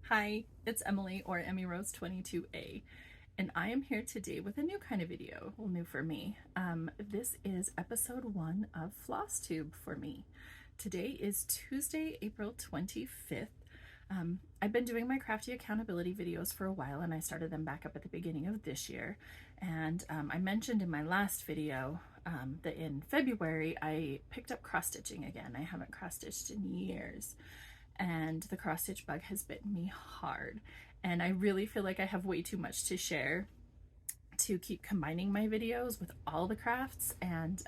Hi, it's Emily or Emmy Rose 22A, and I am here today with a new kind of video. Well, new for me. This is episode 1 of Flosstube for me. Today is Tuesday, April 25th. I've been doing my Crafty Accountability videos for a while, and I started them back up at the beginning of this year. And I mentioned in my last video that in February I picked up cross-stitching again. I haven't cross-stitched in years, and the cross-stitch bug has bitten me hard. And I really feel like I have way too much to share to keep combining my videos with all the crafts, and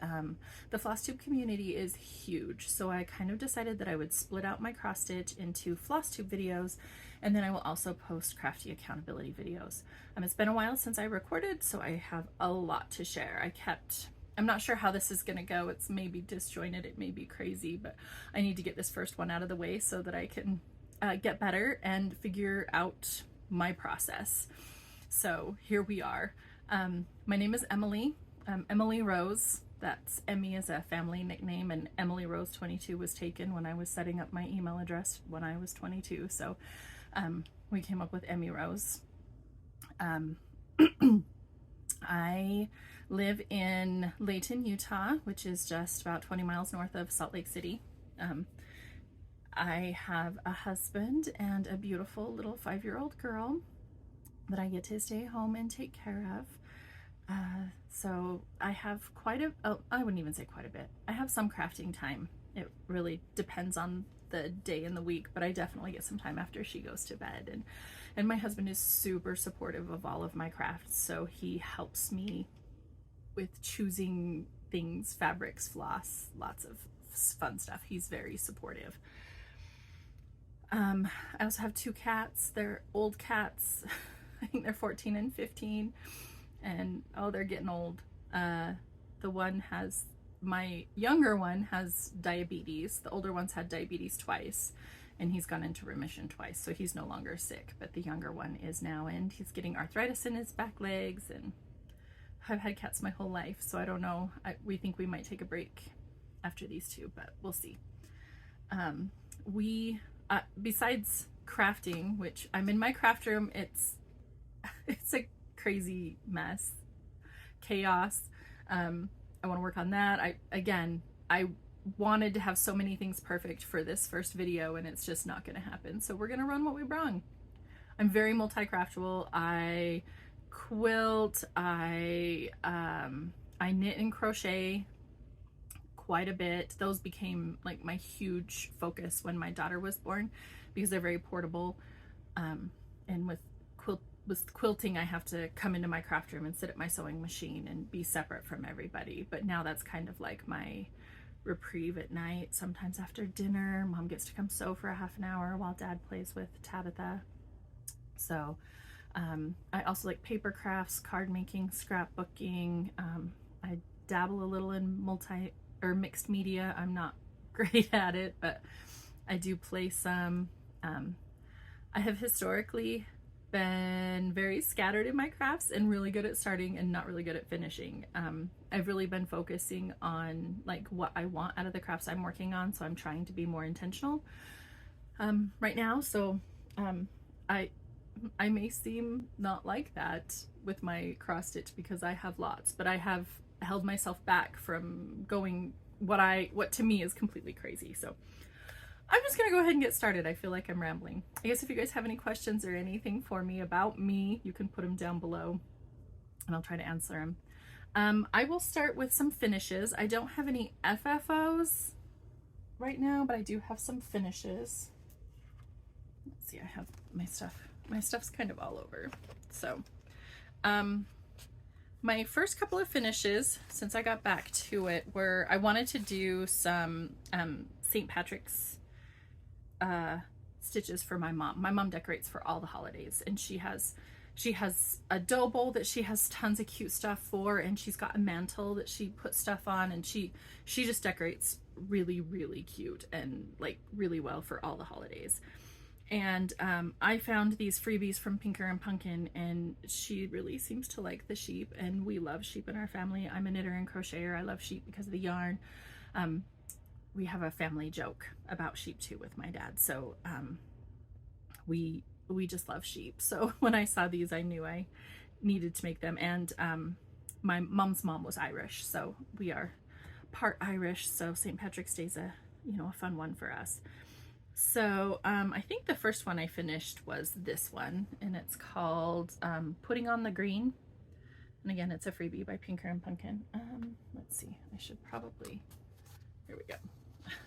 the Flosstube community is huge, so I kind of decided that I would split out my cross stitch into Flosstube videos, and then I will also post Crafty Accountability videos. It's been a while since I recorded, so I have a lot to share. I'm not sure how this is going to go. It's maybe disjointed, it may be crazy, but I need to get this first one out of the way so that I can get better and figure out my process. So here we are. My name is Emily, Emily Rose. That's Emmy is a family nickname, and Emily Rose 22 was taken when I was setting up my email address when I was 22. So we came up with Emmy Rose. I live in Layton, Utah, which is just about 20 miles north of Salt Lake City. I have a husband and a beautiful little 5-year-old girl that I get to stay home and take care of. So I have I wouldn't even say quite a bit. I have some crafting time. It really depends on the day in the week, but I definitely get some time after she goes to bed. And my husband is super supportive of all of my crafts, so he helps me with choosing things, fabrics, floss, lots of fun stuff. He's very supportive. I also have 2 cats. They're old cats. I think they're 14 and 15, and they're getting old. My younger one has diabetes. The older one's had diabetes twice, and he's gone into remission twice, so he's no longer sick, but the younger one is now, and he's getting arthritis in his back legs. And I've had cats my whole life, so I don't know. We think we might take a break after these 2, but we'll see. Besides crafting, which I'm in my craft room, it's a crazy mess, chaos. I want to work on that. I wanted to have so many things perfect for this first video, and it's just not going to happen. So we're going to run what we brung. I'm very multi-craftual. I quilt. I knit and crochet quite a bit. Those became like my huge focus when my daughter was born, because they're very portable. And with quilting, I have to come into my craft room and sit at my sewing machine and be separate from everybody. But now that's kind of like my reprieve at night. Sometimes after dinner, Mom gets to come sew for a half an hour while Dad plays with Tabitha. So I also like paper crafts, card making, scrapbooking. I dabble a little in mixed media. I'm not great at it, but I do play some. I have historically been very scattered in my crafts and really good at starting and not really good at finishing. I've really been focusing on like what I want out of the crafts I'm working on, so I'm trying to be more intentional right now. So I may seem not like that with my cross stitch because I have lots, but I have held myself back from going what to me is completely crazy. So I'm just gonna go ahead and get started. I feel like I'm rambling. I guess if you guys have any questions or anything for me about me, you can put them down below and I'll try to answer them. I will start with some finishes. I don't have any FFOs right now, but I do have some finishes. Let's see, I have my stuff. My stuff's kind of all over. So my first couple of finishes, since I got back to it, were I wanted to do some St. Patrick's stitches for my mom. My mom decorates for all the holidays, and she has a dough bowl that she has tons of cute stuff for, and she's got a mantle that she puts stuff on, and she just decorates really, really cute and like really well for all the holidays. And I found these freebies from Pinker and Punkin, and she really seems to like the sheep, and we love sheep in our family. I'm a knitter and crocheter. I love sheep because of the yarn. We have a family joke about sheep too with my dad, so we we just love sheep. So when I saw these, I knew I needed to make them. And my mom's mom was Irish, so we are part Irish. So St. Patrick's Day's a fun one for us. So I think the first one I finished was this one, and it's called Putting on the Green. And again, it's a freebie by Pinker and Punkin. Let's see, I should probably, here we go.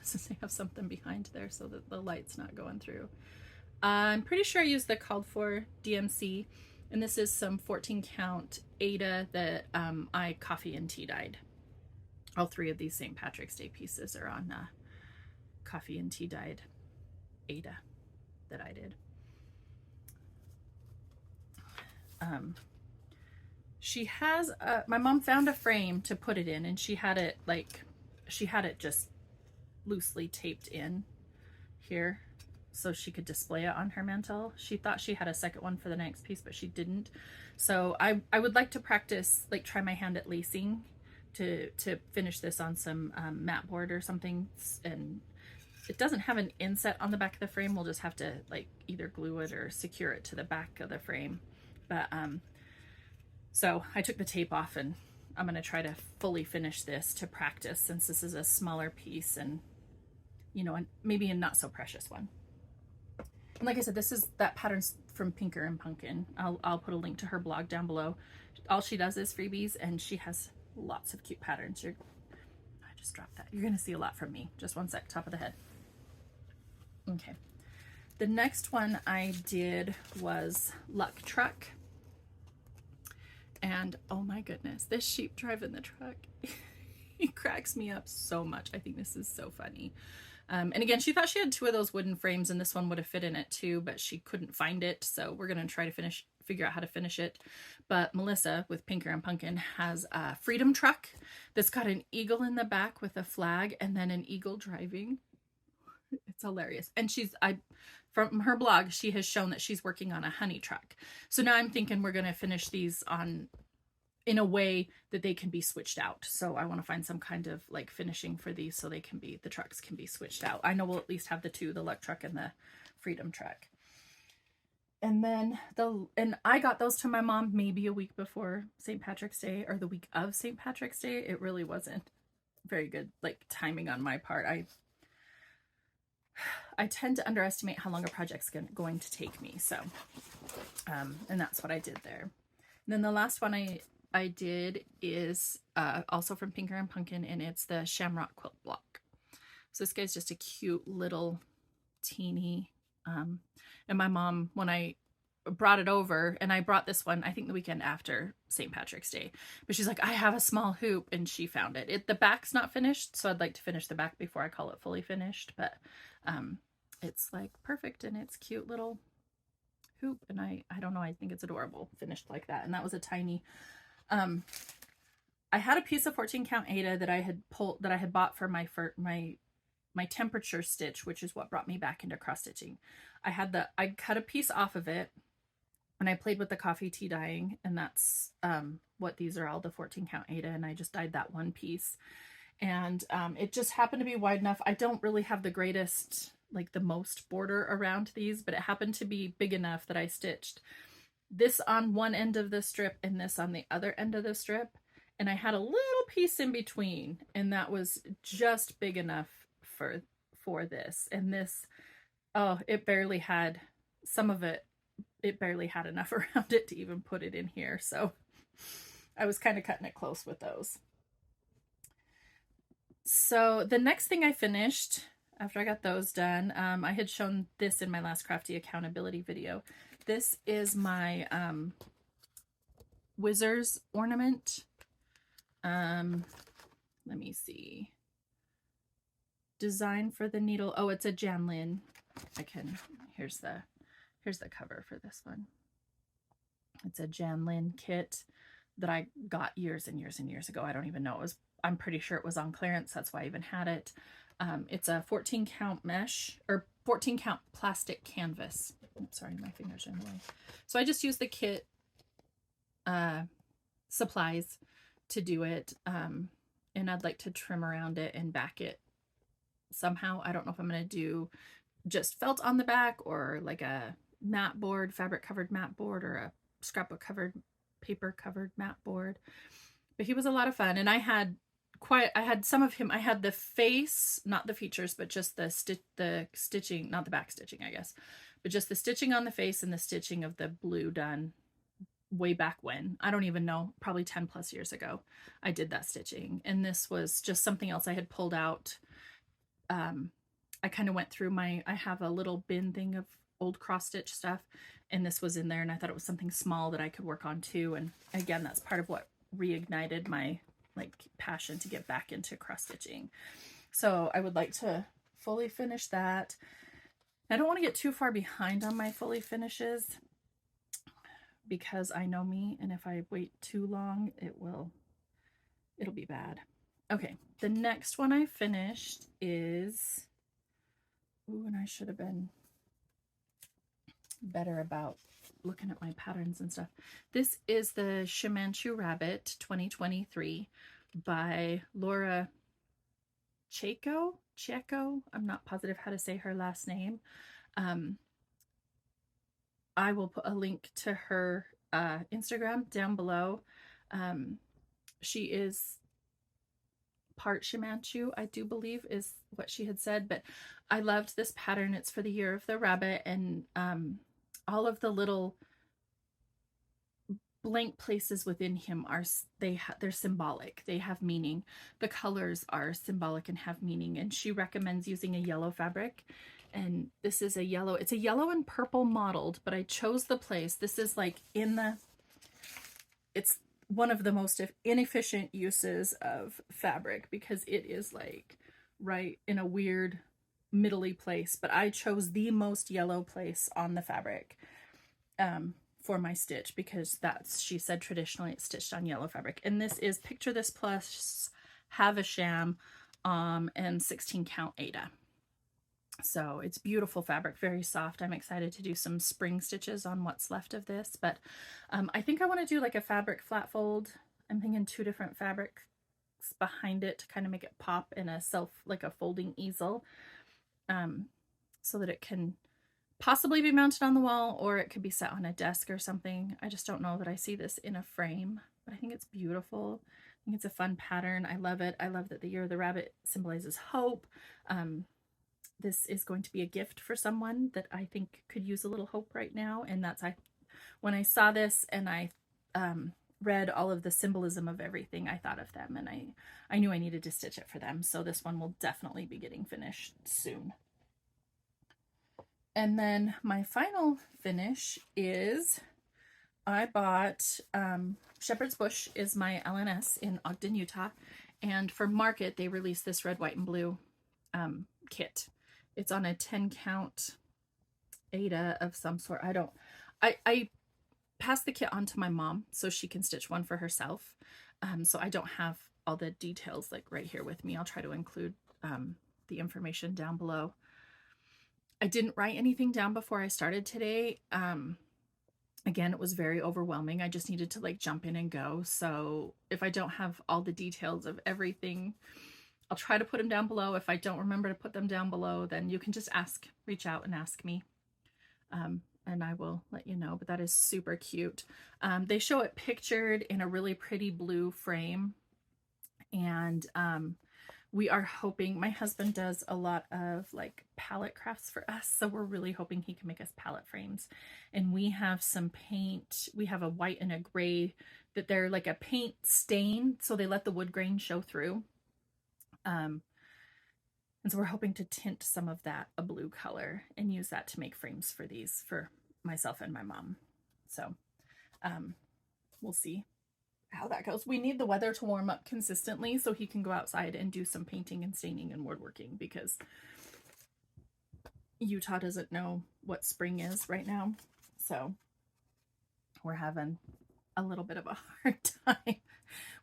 Since I have something behind there so that the light's not going through. I'm pretty sure I used the called for DMC, and this is some 14 count Aida that I coffee and tea dyed. All three of these St. Patrick's Day pieces are on coffee and tea dyed Aida that I did. She has my mom found a frame to put it in, and she had it just loosely taped in here so she could display it on her mantle. She thought she had a second one for the next piece, but she didn't. So I would like to practice, like try my hand at lacing to finish this on some mat board or something. And it doesn't have an inset on the back of the frame. We'll just have to like either glue it or secure it to the back of the frame. But so I took the tape off, and I'm going to try to fully finish this to practice, since this is a smaller piece and, you know, maybe a not so precious one. And like I said, this is that pattern's from Pinker and Punkin. I'll put a link to her blog down below. All she does is freebies, and she has lots of cute patterns. I just dropped that. You're going to see a lot from me. Just one sec, top of the head. Okay. The next one I did was Luck Truck. And oh my goodness, this sheep driving the truck, he cracks me up so much. I think this is so funny. And again, she thought she had two of those wooden frames, and this one would have fit in it too, but she couldn't find it. So we're going to try to figure out how to finish it. But Melissa with Pinker and Punkin has a Freedom truck that's got an eagle in the back with a flag, and then an eagle driving. It's hilarious. And from her blog, she has shown that she's working on a honey truck. So now I'm thinking we're going to finish these in a way that they can be switched out. So I want to find some kind of like finishing for these so the trucks can be switched out. I know we'll at least have the two, the Luck Truck and the Freedom truck. And then and I got those to my mom maybe a week before St. Patrick's Day, or the week of St. Patrick's Day. It really wasn't very good like timing on my part. I tend to underestimate how long a project's going to take me. So, and that's what I did there. And then the last one I did is also from Pinker and Punkin, and it's the Shamrock quilt block. So this guy's just a cute little teeny, and my mom, when I brought it over, and I brought this one, I think the weekend after St. Patrick's Day, but she's like, I have a small hoop, and she found it. The back's not finished, so I'd like to finish the back before I call it fully finished, but it's like perfect, and it's cute little hoop, and I don't know, I think it's adorable finished like that. And that was a tiny I had a piece of 14 count Aida that I had bought for my temperature stitch, which is what brought me back into cross stitching. I cut a piece off of it, and I played with the coffee tea dyeing, and that's what these are all, the 14 count Aida, and I just dyed that one piece. And it just happened to be wide enough. I don't really have the greatest, like the most border around these, but it happened to be big enough that I stitched this on one end of the strip and this on the other end of the strip. And I had a little piece in between, and that was just big enough for this. And this, oh, it barely had it barely had enough around it to even put it in here. So I was kind of cutting it close with those. So the next thing I finished after I got those done, I had shown this in my last Crafty Accountability video. This is my Wizzers ornament. Let me see. Design for the needle. Oh, it's a Janlynn. Here's the cover for this one. It's a Janlynn kit that I got years and years and years ago. I don't even know. I'm pretty sure it was on clearance. That's why I even had it. It's a 14 count mesh, or 14 count plastic canvas. Oops, sorry, my fingers are in the way. So I just used the kit supplies to do it. And I'd like to trim around it and back it somehow. I don't know if I'm going to do just felt on the back or like a mat board, fabric covered mat board, or a scrapbook covered, paper covered mat board. But he was a lot of fun, and I had some of him. I had the face, not the features, but just the stitching, not the back stitching, I guess, but just the stitching on the face and the stitching of the blue done way back when. I don't even know, probably 10 plus years ago, I did that stitching. And this was just something else I had pulled out. I kind of went through I have a little bin thing of old cross stitch stuff, and this was in there, and I thought it was something small that I could work on too. And again, that's part of what reignited my passion to get back into cross stitching. So I would like to fully finish that. I don't want to get too far behind on my fully finishes, because I know me, and if I wait too long, it'll be bad. Okay, the next one I finished is, ooh, and I should have been better about looking at my patterns and stuff. This is the Shimanchu Rabbit 2023 by Laura Chieko. I'm not positive how to say her last name. I will put a link to her Instagram down below. She is part Shimanchu, I do believe is what she had said, but I loved this pattern. It's for the Year of the Rabbit, and all of the little blank places within him are, they're symbolic. They have meaning. The colors are symbolic and have meaning, and she recommends using a yellow fabric. And this is a yellow, it's a yellow and purple mottled, but I chose the place. This is like it's one of the most inefficient uses of fabric, because it is like right in a weird middly place, but I chose the most yellow place on the fabric for my stitch, because she said traditionally it's stitched on yellow fabric. And this is Picture This Plus Havisham and 16 count Aida. So it's beautiful fabric, very soft. I'm excited to do some spring stitches on what's left of this, but I think I want to do like a fabric flat fold. I'm thinking 2 different fabrics behind it to kind of make it pop in like a folding easel, so that it can possibly be mounted on the wall, or it could be set on a desk or something. I just don't know that I see this in a frame, but I think it's beautiful. I think it's a fun pattern. I love it. I love that the Year of the Rabbit symbolizes hope. This is going to be a gift for someone that I think could use a little hope right now. And when I saw this and I read all of the symbolism of everything, I thought of them, and I knew I needed to stitch it for them. So this one will definitely be getting finished soon. And then my final finish is, I bought Shepherd's Bush is my LNS in Ogden, Utah. And for Market, they released this red, white, and blue kit. It's on a 10 count Aida of some sort. I passed the kit on to my mom so she can stitch one for herself. So I don't have all the details like right here with me. I'll try to include the information down below. I didn't write anything down before I started today. Again, it was very overwhelming. I just needed to like jump in and go. So if I don't have all the details of everything, I'll try to put them down below. If I don't remember to put them down below, then you can just reach out and ask me. And I will let you know, but that is super cute. They show it pictured in a really pretty blue frame. And we are hoping, my husband does a lot of like palette crafts for us, so we're really hoping he can make us palette frames. And we have some paint, we have a white and a gray that they're like a paint stain, so they let the wood grain show through. And so we're hoping to tint some of that a blue color and use that to make frames for these for myself and my mom. So we'll see how that goes. We need the weather to warm up consistently so he can go outside and do some painting and staining and woodworking, because Utah doesn't know what spring is right now. So we're having a little bit of a hard time.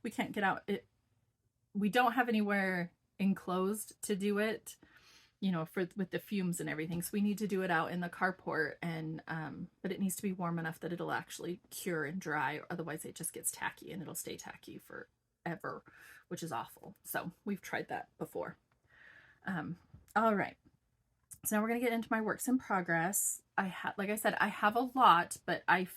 We can't get out. We don't have anywhere enclosed to do it, you know, with the fumes and everything. So we need to do it out in the carport, and but it needs to be warm enough that it'll actually cure and dry. Otherwise it just gets tacky, and it'll stay tacky forever, which is awful. So we've tried that before. All right. So now we're going to get into my works in progress. Like I said, I have a lot, but I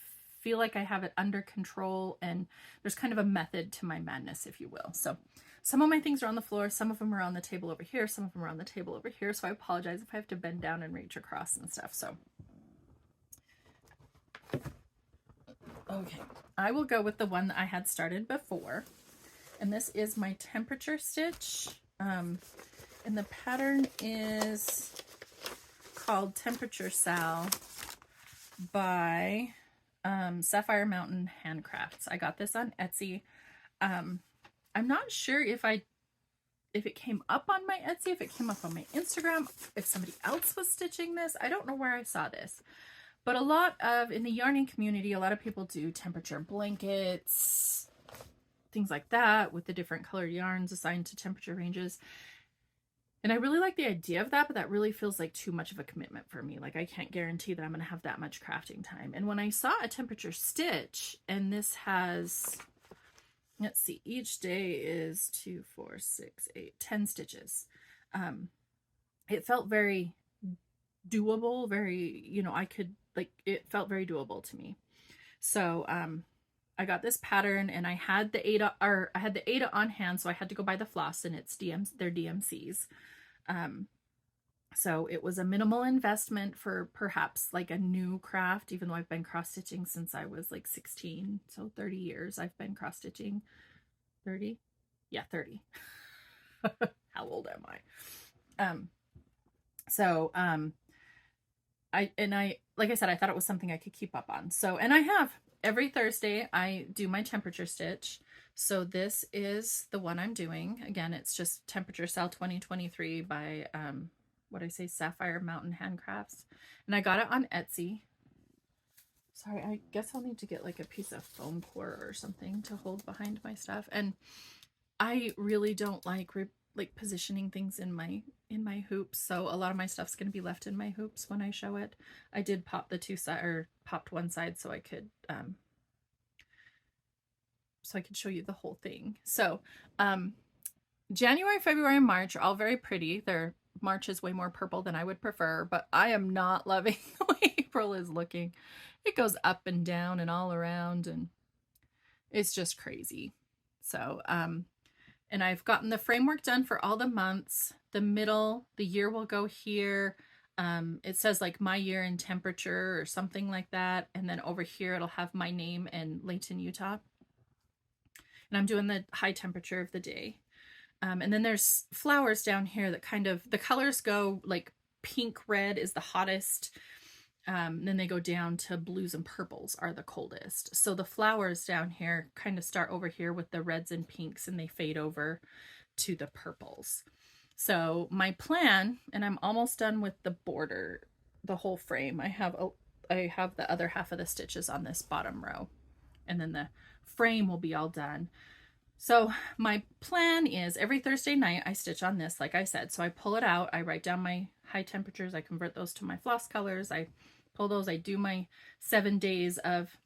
feel like I have it under control, and there's kind of a method to my madness, if you will. So some of my things are on the floor, some of them are on the table over here, some of them are on the table over here. So I apologize if I have to bend down and reach across and stuff. So, okay, I will go with the one that I had started before. And this is my temperature stitch. And the pattern is called Temperature Sal by Sapphire Mountain Handcrafts. I got this on Etsy. I'm not sure if it came up on my Etsy, if it came up on my Instagram, if somebody else was stitching this. I don't know where I saw this. But in the yarning community, a lot of people do temperature blankets, things like that, with the different colored yarns assigned to temperature ranges. And I really like the idea of that, but that really feels like too much of a commitment for me. Like, I can't guarantee that I'm going to have that much crafting time. And when I saw a temperature stitch, and this has, let's see, each day is 2, 4, 6, 8, 10 stitches. It felt very doable, it felt very doable to me. So, I got this pattern, and I had the Aida on hand, so I had to go buy the floss, and they're DMCs. So it was a minimal investment for perhaps like a new craft, even though I've been cross stitching since I was like 16. So 30 years I've been cross stitching. 30? Yeah, 30. How old am I? Like I said, I thought it was something I could keep up on. So, and I have. Every Thursday I do my temperature stitch. So this is the one I'm doing. Again, it's just Temperature Sal 2023 by, Sapphire Mountain Handcrafts. And I got it on Etsy. Sorry, I guess I'll need to get like a piece of foam core or something to hold behind my stuff. And I really don't like positioning things in my hoops, so a lot of my stuff's going to be left in my hoops when I show it. I did pop popped one side so I could show you the whole thing. So January, February, and March are all very pretty. March is way more purple than I would prefer, but I am not loving the way April is looking. It goes up and down and all around, and it's just crazy. So and I've gotten the framework done for all the months. The year will go here. It says like my year in temperature or something like that. And then over here, it'll have my name and Layton, Utah. And I'm doing the high temperature of the day. And then there's flowers down here that the colors go like pink, red is the hottest. Then they go down to blues and purples are the coldest. So the flowers down here kind of start over here with the reds and pinks, and they fade over to the purples. So my plan, and I'm almost done with the border, the whole frame. I have the other half of the stitches on this bottom row, and then the frame will be all done. So my plan is every Thursday night I stitch on this, like I said. So I pull it out, I write down my high temperatures, I convert those to my floss colors, I pull those, I do my 7 days of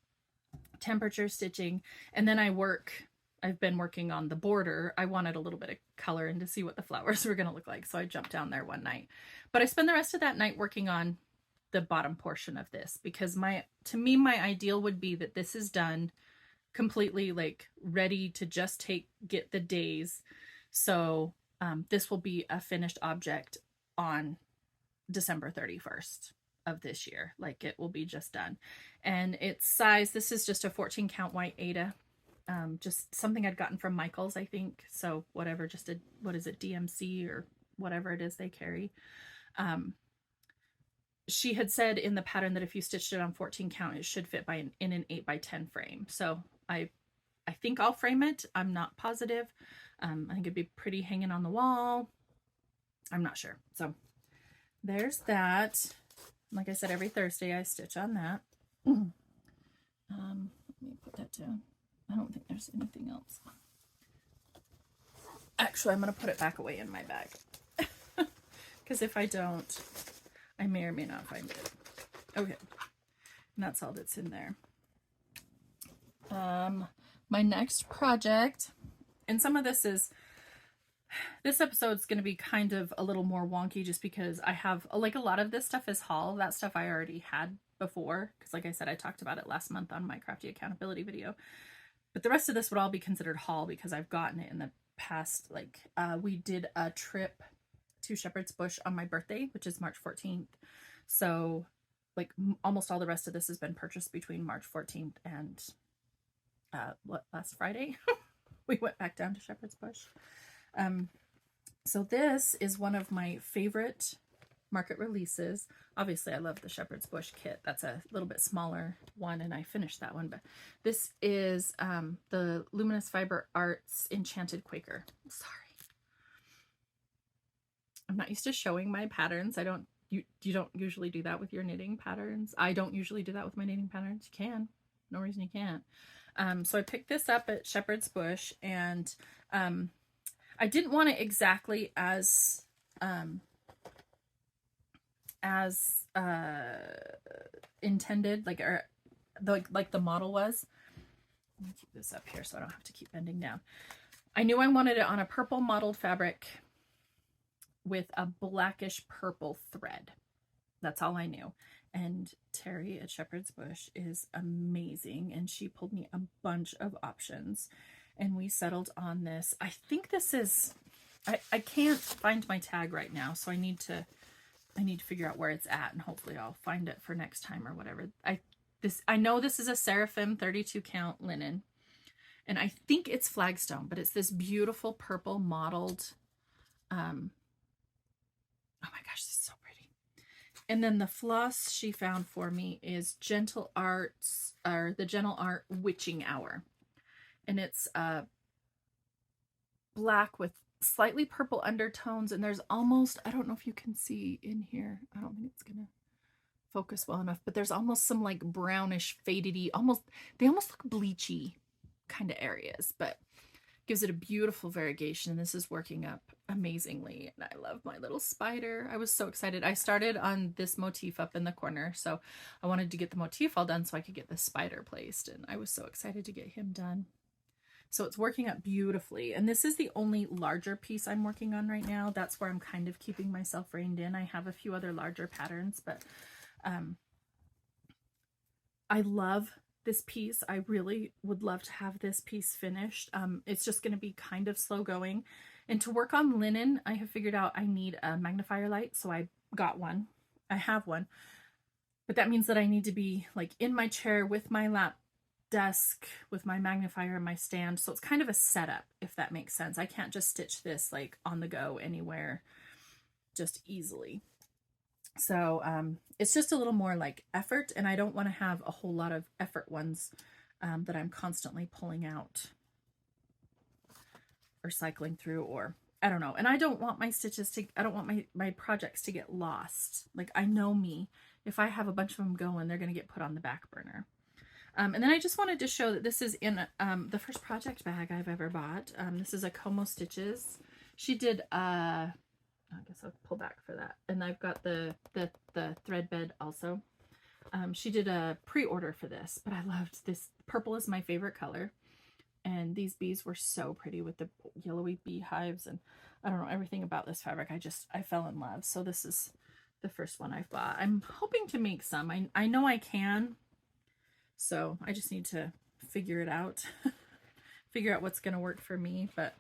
temperature stitching, and then I've been working on the border. I wanted a little bit of color and to see what the flowers were going to look like, so I jumped down there one night. But I spend the rest of that night working on the bottom portion of this, because to me my ideal would be that this is done completely, like ready to just get the days. So this will be a finished object on December 31st of this year. Like, it will be just done. And its size, this is just a 14 count white Aida, just something I'd gotten from Michael's, I think. So whatever, just what is it, DMC or whatever it is they carry. She had said in the pattern that if you stitched it on 14 count, it should fit in an 8x10 frame. So I think I'll frame it. I'm not positive. I think it'd be pretty hanging on the wall. I'm not sure. So there's that. Like I said, every Thursday I stitch on that. Let me put that down. I don't think there's anything else. Actually, I'm going to put it back away in my bag. Because if I don't, I may or may not find it. Okay. And that's all that's in there. My next project, and some of this is This episode's going to be kind of a little more wonky just because I have, like, a lot of this stuff is haul. That stuff I already had before because, like I said, I talked about it last month on my Crafty Accountability video. But the rest of this would all be considered haul because I've gotten it in the past. Like, we did a trip to Shepherd's Bush on my birthday, which is March 14th. So, like, almost all the rest of this has been purchased between March 14th and, last Friday? We went back down to Shepherd's Bush. So this is one of my favorite market releases. Obviously, I love the Shepherd's Bush kit. That's a little bit smaller one, and I finished that one. But this is the Luminous Fiber Arts Enchanted Quaker. Sorry. I'm not used to showing my patterns. You don't usually do that with your knitting patterns. I don't usually do that with my knitting patterns. You can. No reason you can't. So I picked this up at Shepherd's Bush, and I didn't want it exactly as intended, like the model was. Let me keep this up here so I don't have to keep bending down. I knew I wanted it on a purple mottled fabric with a blackish purple thread. That's all I knew. And Terry at Shepherd's Bush is amazing, and she pulled me a bunch of options, and we settled on this. I think this is, I can't find my tag right now, so I need to figure out where it's at, and hopefully I'll find it for next time or whatever. I know this is a Seraphim 32 count linen, and I think it's Flagstone, but it's this beautiful purple mottled, oh my gosh, this is so pretty. And then the floss she found for me is Gentle Arts, or the Gentle Art Witching Hour. And it's black with slightly purple undertones, and there's almost, I don't know if you can see in here, I don't think it's gonna focus well enough, but there's almost some like brownish fadedy, they almost look bleachy kind of areas, but gives it a beautiful variegation. This is working up amazingly, and I love my little spider. I was so excited. I started on this motif up in the corner, so I wanted to get the motif all done so I could get the spider placed, and I was so excited to get him done. So it's working up beautifully, and this is the only larger piece I'm working on right now. That's where I'm kind of keeping myself reined in. I have a few other larger patterns, but I love this piece. I really would love to have this piece finished. It's just going to be kind of slow going. And to work on linen, I have figured out I need a magnifier light, so I got one. I have one. But that means that I need to be like in my chair with my lap desk with my magnifier and my stand. So it's kind of a setup, if that makes sense. I can't just stitch this like on the go anywhere just easily. So it's just a little more like effort, and I don't want to have a whole lot of effort ones that I'm constantly pulling out or cycling through, or I don't know. And I don't want my stitches to, I don't want my projects to get lost. Like, I know me, if I have a bunch of them going, they're going to get put on the back burner. And then I just wanted to show that this is in the first project bag I've ever bought. This is a Como Stitches. She did, I guess I'll pull back for that. And I've got the thread bed also. She did a pre-order for this, but I loved this. Purple is my favorite color. And these bees were so pretty with the yellowy beehives, and I don't know, everything about this fabric. I fell in love. So this is the first one I've bought. I'm hoping to make some. I know I can. So I just need to figure it out, figure out what's going to work for me. But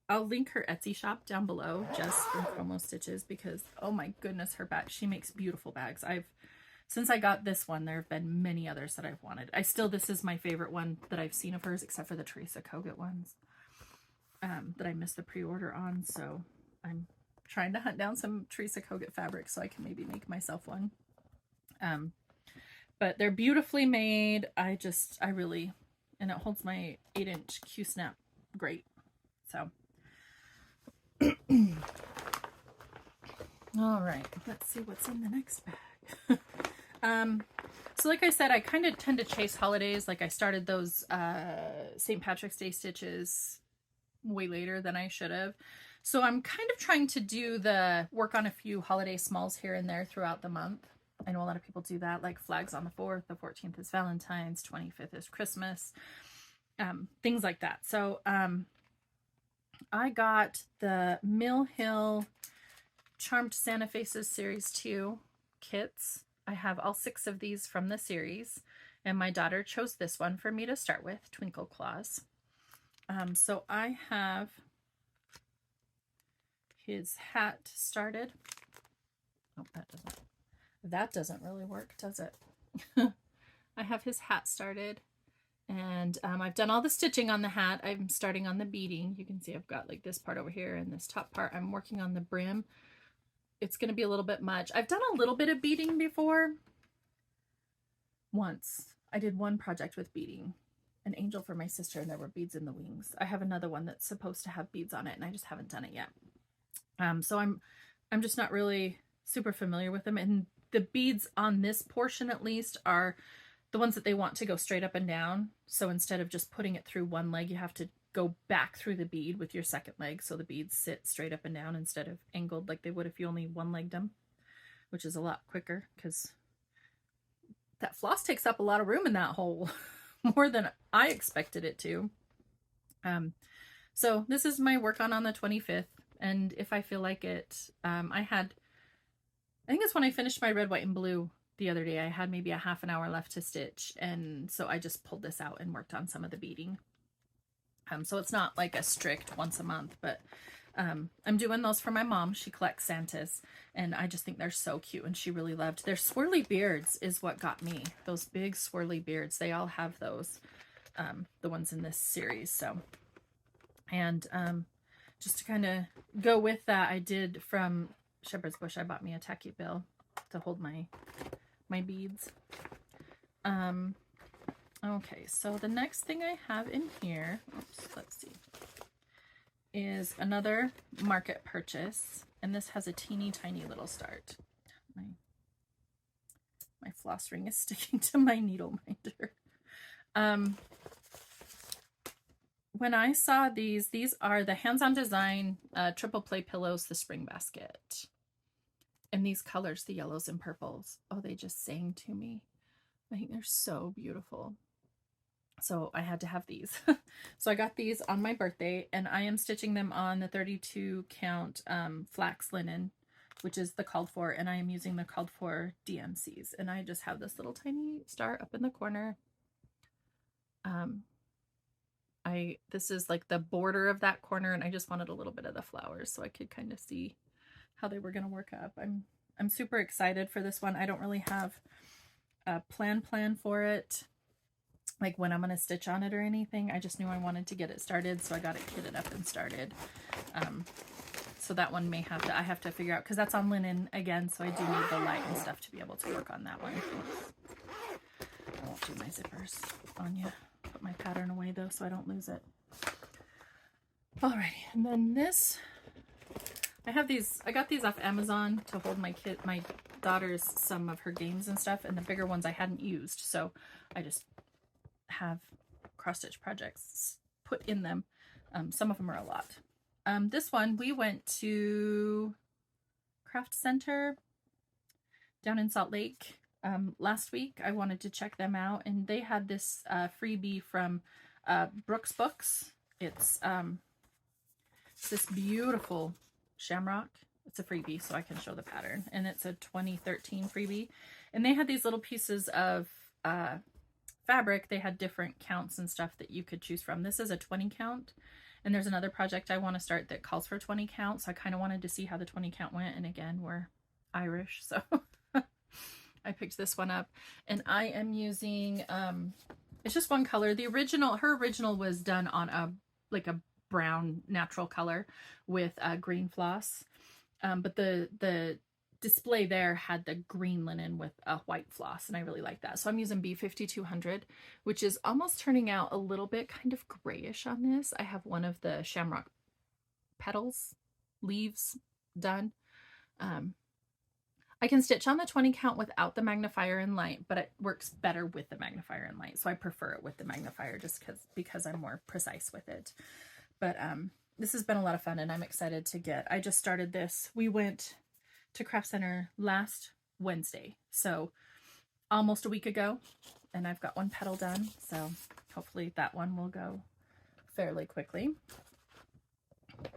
I'll link her Etsy shop down below, Jess from Como Stitches, because oh my goodness, her bag, she makes beautiful bags. Since I got this one, there have been many others that I've wanted. This is my favorite one that I've seen of hers, except for the Teresa Kogut ones that I missed the pre-order on. So I'm trying to hunt down some Teresa Kogut fabric so I can maybe make myself one. But they're beautifully made. I really, and it holds my 8-inch Q-snap great. So, all right, let's see what's in the next bag. So like I said, I kind of tend to chase holidays. Like, I started those St. Patrick's Day stitches way later than I should have. So I'm kind of trying to work on a few holiday smalls here and there throughout the month. I know a lot of people do that, like flags on the 4th, the 14th is Valentine's, 25th is Christmas, things like that. So I got the Mill Hill Charmed Santa Faces Series 2 kits. I have all 6 of these from the series, and my daughter chose this one for me to start with, Twinkle Claws. So I have his hat started. Oh, that doesn't really work, does it? I have his hat started, and I've done all the stitching on the hat. I'm starting on the beading. You can see I've got like this part over here and this top part. I'm working on the brim. It's going to be a little bit much. I've done a little bit of beading before. Once I did one project with beading, an angel for my sister, and there were beads in the wings. I have another one that's supposed to have beads on it, and I just haven't done it yet. So I'm just not really super familiar with them. And the beads on this portion, at least, are the ones that they want to go straight up and down. So instead of just putting it through one leg, you have to go back through the bead with your second leg, so the beads sit straight up and down instead of angled like they would if you only one-legged them, which is a lot quicker because that floss takes up a lot of room in that hole, more than I expected it to. So this is my work on the 25th, and if I feel like it, I think it's when I finished my red, white, and blue the other day. I had maybe a half an hour left to stitch, and so I just pulled this out and worked on some of the beading. So it's not like a strict once a month, but I'm doing those for my mom. She collects Santas, and I just think they're so cute, and she really loved their swirly beards is what got me. Those big swirly beards, they all have those, the ones in this series. So, and just to kind of go with that, I did from Shepherd's Bush, I bought me a tacky bill to hold my beads. Okay, so the next thing I have in here, let's see, is another market purchase, and this has a teeny tiny little start. My floss ring is sticking to my needle minder. When I saw these are the Hands-On Design triple play pillows, the spring basket. And these colors, the yellows and purples, oh, they just sang to me. I think they're so beautiful. So I had to have these. So I got these on my birthday, and I am stitching them on the 32 count flax linen, which is the called for, and I am using the called for DMCs. And I just have this little tiny star up in the corner. This is like the border of that corner, and I just wanted a little bit of the flowers so I could kind of see how they were going to work up. I'm super excited for this one. I don't really have a plan for it, like when I'm going to stitch on it or anything. I just knew I wanted to get it started, so I got it kitted up and started. So that one may have to, I have to figure out, because that's on linen again, so I do need the light and stuff to be able to work on that one. I won't do my zippers on you. Put my pattern away though so I don't lose it. Alrighty, and then this, I got these off Amazon to hold my daughter's some of her games and stuff, and the bigger ones I hadn't used, so I just have cross stitch projects put in them. Some of them are a lot. This one, we went to Craft Center down in Salt Lake last week. I wanted to check them out, and they had this freebie from Brooks Books. It's this beautiful Shamrock. It's a freebie, so I can show the pattern, and it's a 2013 freebie. And they had these little pieces of fabric. They had different counts and stuff that you could choose from. This is a 20 count, and there's another project I want to start that calls for 20 count, so I kind of wanted to see how the 20 count went. And again, we're Irish, so I picked this one up, and I am using it's just one color. The original, her original was done on a brown natural color with green floss, but the display there had the green linen with a white floss, and I really like that. So I'm using B5200, which is almost turning out a little bit kind of grayish on this. I have one of the Shamrock leaves done. I can stitch on the 20 count without the magnifier and light, but it works better with the magnifier and light, so I prefer it with the magnifier just because I'm more precise with it. But this has been a lot of fun, and I'm excited to get. I just started this. We went to Craft Center last Wednesday, so almost a week ago, and I've got one petal done, so hopefully that one will go fairly quickly.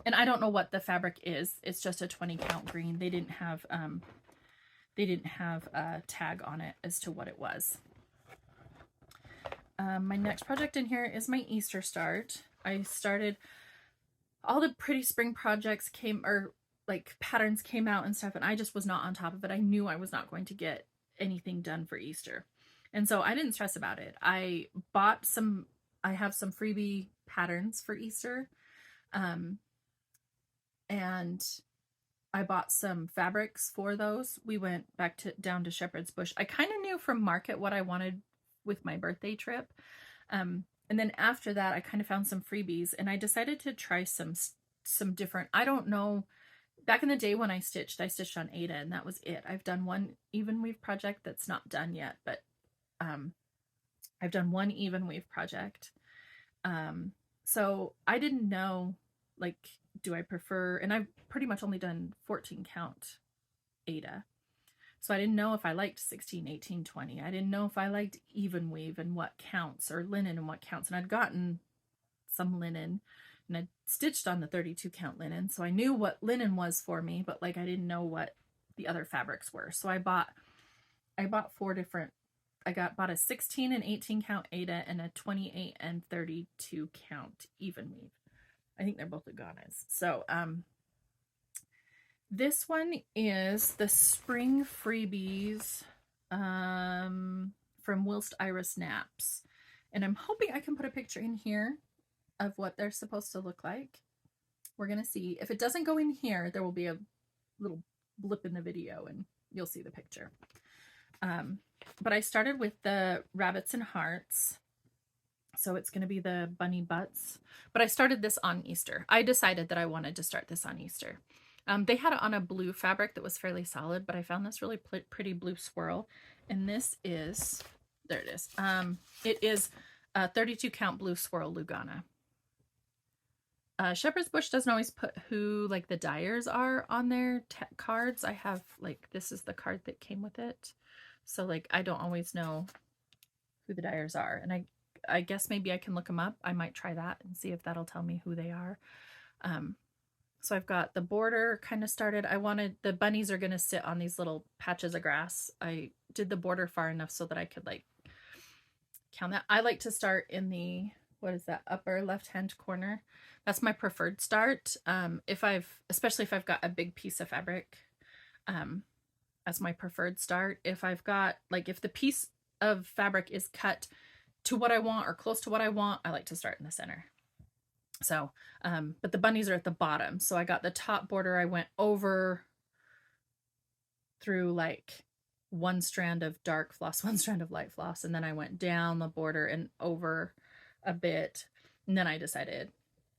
And I don't know what the fabric is. It's just a 20 count green. They didn't have a tag on it as to what it was. My next project in here is my Easter start. I started, all the pretty spring projects came, or like patterns came out and stuff, and I just was not on top of it. I knew I was not going to get anything done for Easter. And so I didn't stress about it. I have some freebie patterns for Easter. And I bought some fabrics for those. We went back down to Shepherd's Bush. I kind of knew from market what I wanted with my birthday trip. And then after that, I kind of found some freebies, and I decided to try some different, I don't know, back in the day when I stitched on Aida, and that was it. I've done one even weave project that's not done yet, but I've done one even weave project. So I didn't know, like, do I prefer, and I've pretty much only done 14 count Aida. So I didn't know if I liked 16, 18, 20. I didn't know if I liked even weave and what counts, or linen and what counts. And I'd gotten some linen, and I'd stitched on the 32 count linen. So I knew what linen was for me, but like I didn't know what the other fabrics were. So I bought 4 different, bought a 16 and 18 count Aida and a 28 and 32 count even weave. I think they're both Luganas. So this one is the spring freebies from Whilst Iris Naps. And I'm hoping I can put a picture in here of what they're supposed to look like. We're going to see. If it doesn't go in here, there will be a little blip in the video and you'll see the picture. But I started with the rabbits and hearts. So it's going to be the bunny butts. But I started this on Easter. I decided that I wanted to start this on Easter. They had it on a blue fabric that was fairly solid, but I found this really pretty blue swirl. And this is, there it is. It is a 32 count blue swirl Lugana. Shepherd's Bush doesn't always put who like the dyers are on their cards. I have like, this is the card that came with it. So like, I don't always know who the dyers are. And I guess maybe I can look them up. I might try that and see if that'll tell me who they are. So I've got the border kind of started. I wanted, the bunnies are going to sit on these little patches of grass. I did the border far enough so that I could like count that. I like to start in the, what is that, upper left-hand corner. That's my preferred start. Especially if I've got a big piece of fabric, as my preferred start. If I've got, like, if the piece of fabric is cut to what I want or close to what I want, I like to start in the center. So, but the bunnies are at the bottom. So I got the top border. I went over through like one strand of dark floss, one strand of light floss. And then I went down the border and over a bit. And then I decided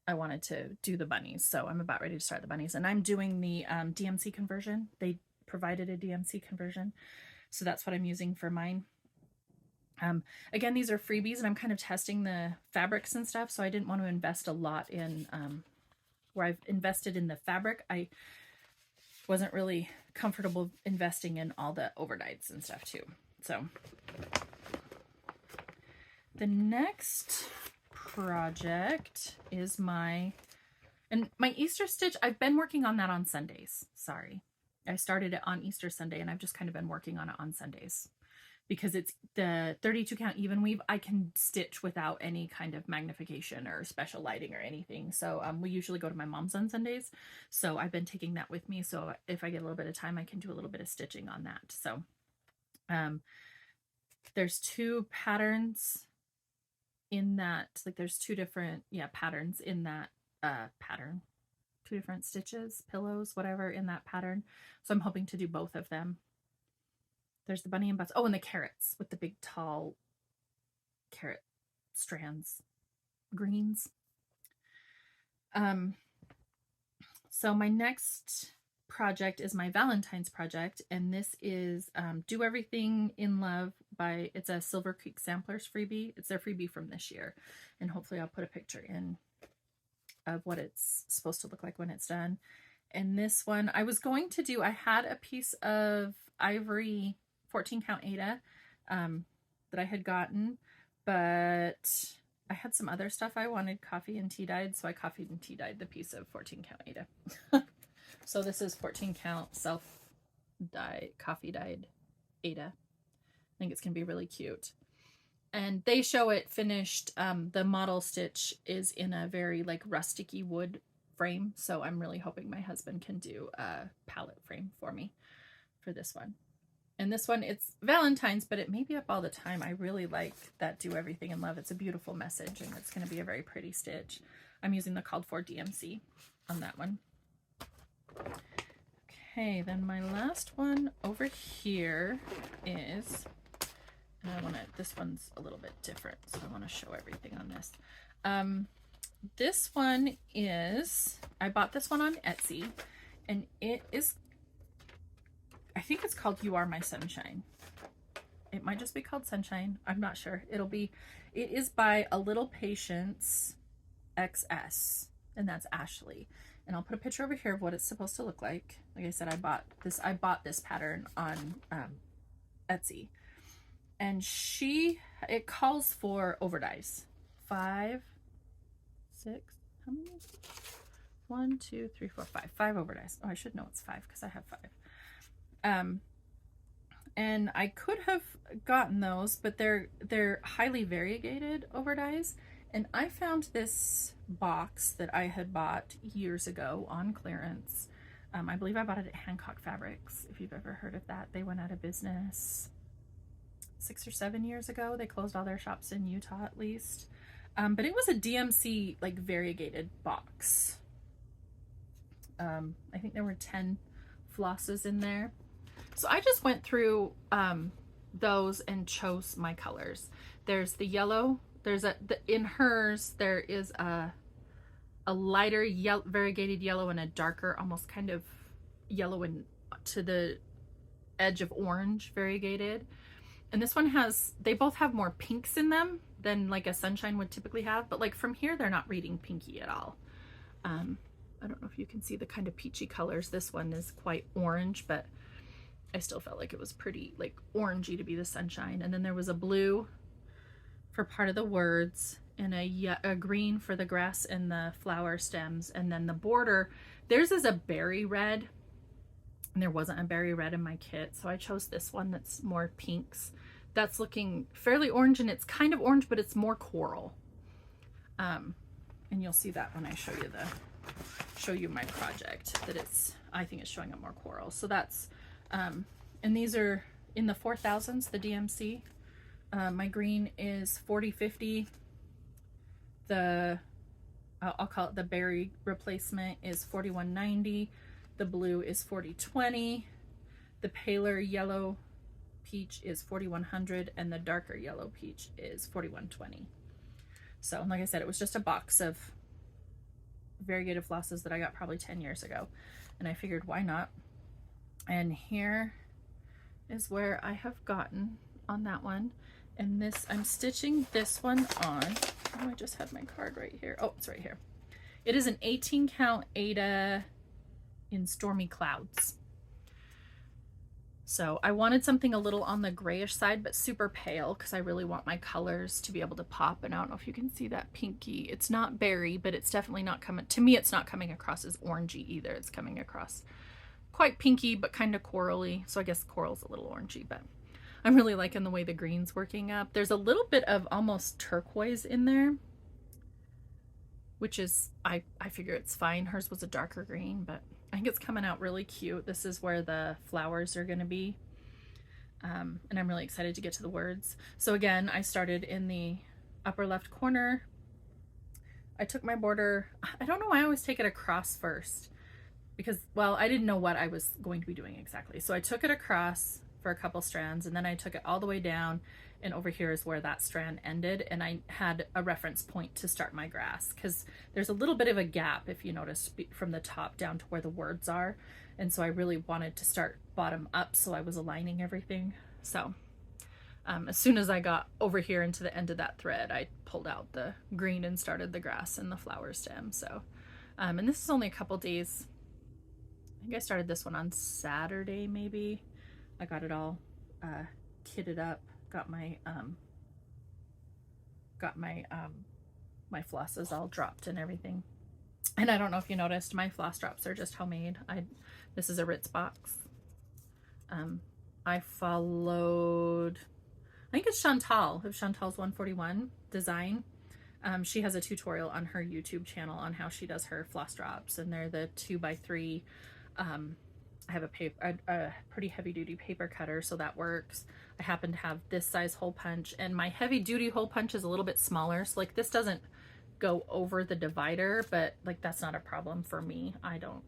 I wanted to do the bunnies. So I'm about ready to start the bunnies, and I'm doing the DMC conversion. They provided a DMC conversion. So that's what I'm using for mine. Again, these are freebies, and I'm kind of testing the fabrics and stuff, so I didn't want to invest a lot in, where I've invested in the fabric. I wasn't really comfortable investing in all the overdyes and stuff too. So the next project is my Easter stitch. I've been working on that on Sundays. Sorry. I started it on Easter Sunday, and I've just kind of been working on it on Sundays. Because it's the 32 count even weave, I can stitch without any kind of magnification or special lighting or anything. So we usually go to my mom's on Sundays. So I've been taking that with me. So if I get a little bit of time, I can do a little bit of stitching on that. So there's 2 patterns in that, like there's 2 different, patterns in that pattern. 2 different stitches, pillows, whatever in that pattern. So I'm hoping to do both of them. There's the bunny and butts. Oh, and the carrots with the big tall carrot strands, greens. So my next project is my Valentine's project, and this is Do Everything in Love by, it's a Silver Creek Samplers freebie. It's their freebie from this year, and hopefully I'll put a picture in of what it's supposed to look like when it's done. And this one, I was going to do, I had a piece of ivory 14 count Aida that I had gotten, but I had some other stuff I wanted coffee and tea dyed, so I coffee and tea dyed the piece of 14 count Aida. So this is 14 count self dye, coffee dyed Aida. I think it's gonna be really cute. And they show it finished. The model stitch is in a very like rusticy wood frame, so I'm really hoping my husband can do a palette frame for me for this one. And this one, it's Valentine's, but it may be up all the time. I really like that Do Everything in Love. It's a beautiful message, and it's going to be a very pretty stitch. I'm using the Called For DMC on that one. Okay, then my last one over here is, and I want to, this one's a little bit different, so I want to show everything on this. This one is, I bought this one on Etsy, and it is, I think it's called You Are My Sunshine. It might just be called Sunshine. I'm not sure. It is by A Little Patience XS, and that's Ashley. And I'll put a picture over here of what it's supposed to look like. Like I said, I bought this pattern on Etsy. And it calls for overdyes. 5, 6, how many? 1, 2, 3, 4, 5. 5 overdyes. Oh, I should know it's 5 because I have 5. And I could have gotten those, but they're highly variegated overdyes. And I found this box that I had bought years ago on clearance. I believe I bought it at Hancock Fabrics, if you've ever heard of that. They went out of business 6 or 7 years ago. They closed all their shops in Utah at least. But it was a DMC like variegated box. I think there were 10 flosses in there. So I just went through those and chose my colors. There's the yellow. In hers there is a lighter yellow, variegated yellow, and a darker, almost kind of yellow and to the edge of orange variegated. And this one they both have more pinks in them than like a Sunshine would typically have, but like from here they're not reading pinky at all. I don't know if you can see the kind of peachy colors. This one is quite orange, but I still felt like it was pretty like orangey to be the Sunshine. And then there was a blue for part of the words, and a green for the grass and the flower stems. And then the border, theirs is a berry red, and there wasn't a berry red in my kit, so I chose this one that's more pinks. That's looking fairly orange, and it's kind of orange, but it's more coral. And you'll see that when I show you my project, that I think it's showing up more coral. So that's and these are in the 4000s, the DMC. My green is 4050. I'll call it the berry replacement is 4190. The blue is 4020. The paler yellow peach is 4100, and the darker yellow peach is 4120. So like I said, it was just a box of variegated flosses that I got probably 10 years ago, and I figured why not. And here is where I have gotten on that one. And this, I'm stitching this one on. Oh, I just had my card right here. Oh, it's right here. It is an 18 count Aida in Stormy Clouds. So I wanted something a little on the grayish side, but super pale, because I really want my colors to be able to pop. And I don't know if you can see that pinky. It's not berry, but it's definitely not coming, to me it's not coming across as orangey either. It's coming across quite pinky, but kind of corally. So I guess coral's a little orangey, but I'm really liking the way the green's working up. There's a little bit of almost turquoise in there, which is, I figure it's fine. Hers was a darker green, but I think it's coming out really cute. This is where the flowers are going to be. And I'm really excited to get to the words. So again, I started in the upper left corner. I took my border. I don't know why I always take it across first, because, well, I didn't know what I was going to be doing exactly. So I took it across for a couple strands, and then I took it all the way down, and over here is where that strand ended, and I had a reference point to start my grass, because there's a little bit of a gap, if you notice, from the top down to where the words are, and so I really wanted to start bottom up, so I was aligning everything. So as soon as I got over here into the end of that thread, I pulled out the green and started the grass and the flower stem. So and this is only a couple days. I think I started this one on Saturday, maybe. I got it all kitted up, got my my floss is all dropped and everything. And I don't know if you noticed, my floss drops are just homemade. This is a Ritz box. I followed, I think it's Chantal of Chantal's 141 design. She has a tutorial on her YouTube channel on how she does her floss drops, and they're the 2x3. I have a pretty heavy duty paper cutter, so that works. I happen to have this size hole punch, and my heavy duty hole punch is a little bit smaller, so like this doesn't go over the divider, but like that's not a problem for me. I don't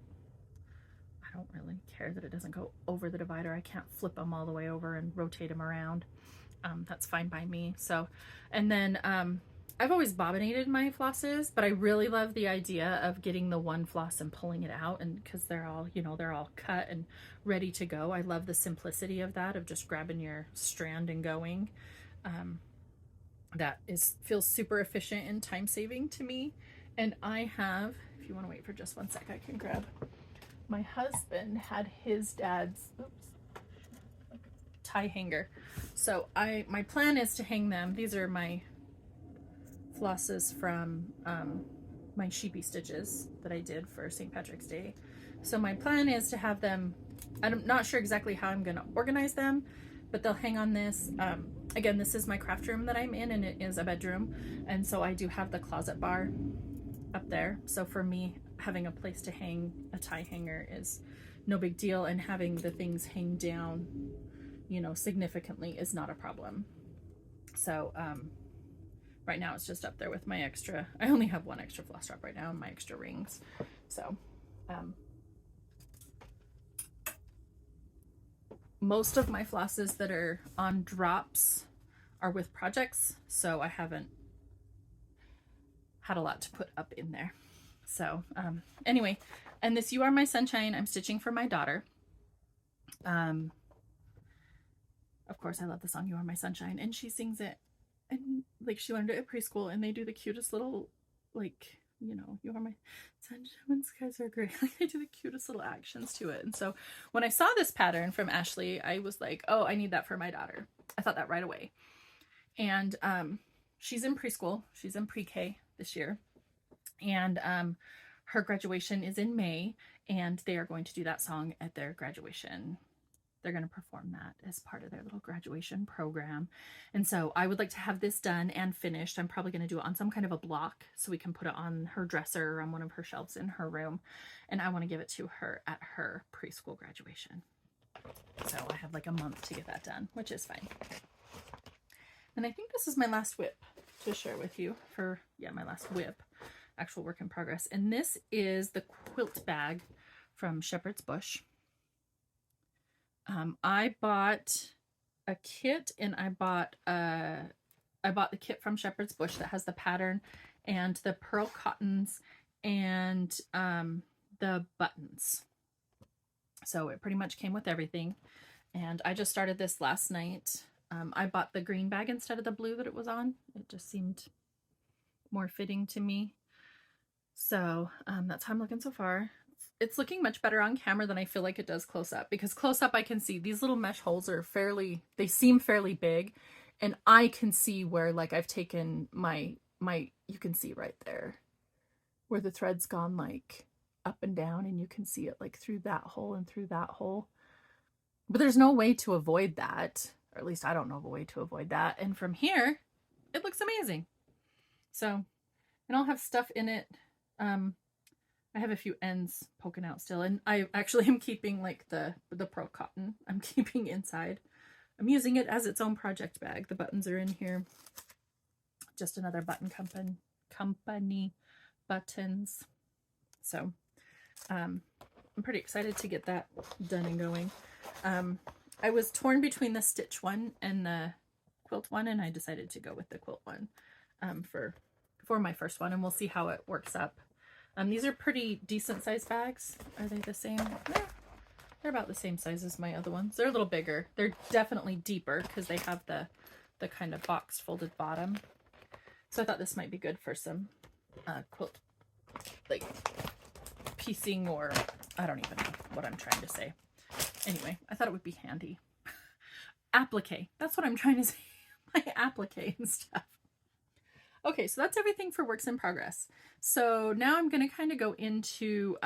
really care that it doesn't go over the divider. I can't flip them all the way over and rotate them around. That's fine by me. So, and then I've always bobbinated my flosses, but I really love the idea of getting the one floss and pulling it out, and because they're all, you know, they're all cut and ready to go. I love the simplicity of that, of just grabbing your strand and going. That feels super efficient and time saving to me. And I have, if you want to wait for just one sec, I can grab. My husband had his dad's tie hanger. So my plan is to hang them. These are my flosses from my sheepy stitches that I did for St. Patrick's Day. So my plan is to have them, I'm not sure exactly how I'm going to organize them, but they'll hang on this. Again, this is my craft room that I'm in, and it is a bedroom. And so I do have the closet bar up there. So for me, having a place to hang a tie hanger is no big deal, and having the things hang down, you know, significantly is not a problem. So right now it's just up there with my extra, I only have one extra floss drop right now and my extra rings. So most of my flosses that are on drops are with projects, so I haven't had a lot to put up in there. So anyway, and this You Are My Sunshine, I'm stitching for my daughter. Of course, I love the song You Are My Sunshine, and she sings it, and like she learned it at preschool, and they do the cutest little, like, you know, you are my sunshine when skies are gray. Like, they do the cutest little actions to it. And so when I saw this pattern from Ashley, I was like, oh, I need that for my daughter. I thought that right away. And she's in preschool. She's in pre-K this year. And her graduation is in May, and they are going to do that song at their graduation. They're going to perform that as part of their little graduation program. And so I would like to have this done and finished. I'm probably going to do it on some kind of a block so we can put it on her dresser or on one of her shelves in her room. And I want to give it to her at her preschool graduation. So I have like a month to get that done, which is fine. And I think this is my last whip to share with you for, yeah, my last whip, actual work in progress. And this is the quilt bag from Shepherd's Bush. I bought a kit, and I bought the kit from Shepherd's Bush that has the pattern and the pearl cottons and the buttons. So it pretty much came with everything. And I just started this last night. I bought the green bag instead of the blue that it was on. It just seemed more fitting to me. So that's how I'm looking so far. It's looking much better on camera than I feel like it does close up, because close up I can see these little mesh holes are they seem fairly big, and I can see where, like, I've taken my you can see right there where the thread's gone like up and down, and you can see it like through that hole and through that hole. But there's no way to avoid that, or at least I don't know of a way to avoid that. And from here, it looks amazing. So, and I'll have stuff in it. I have a few ends poking out still, and I actually am keeping like the pearl cotton. I'm keeping inside. I'm using it as its own project bag. The buttons are in here. Just another button company buttons. So I'm pretty excited to get that done and going. I was torn between the stitch one and the quilt one, and I decided to go with the quilt one for my first one, and we'll see how it works up. These are pretty decent sized bags. Are they the same? Yeah, they're about the same size as my other ones. They're a little bigger. They're definitely deeper because they have the kind of boxed folded bottom. So I thought this might be good for some quilt, like, piecing, or I don't even know what I'm trying to say. Anyway, I thought it would be handy. Applique. That's what I'm trying to say. My applique and stuff. Okay, so that's everything for works in progress. So now I'm going to kind of go into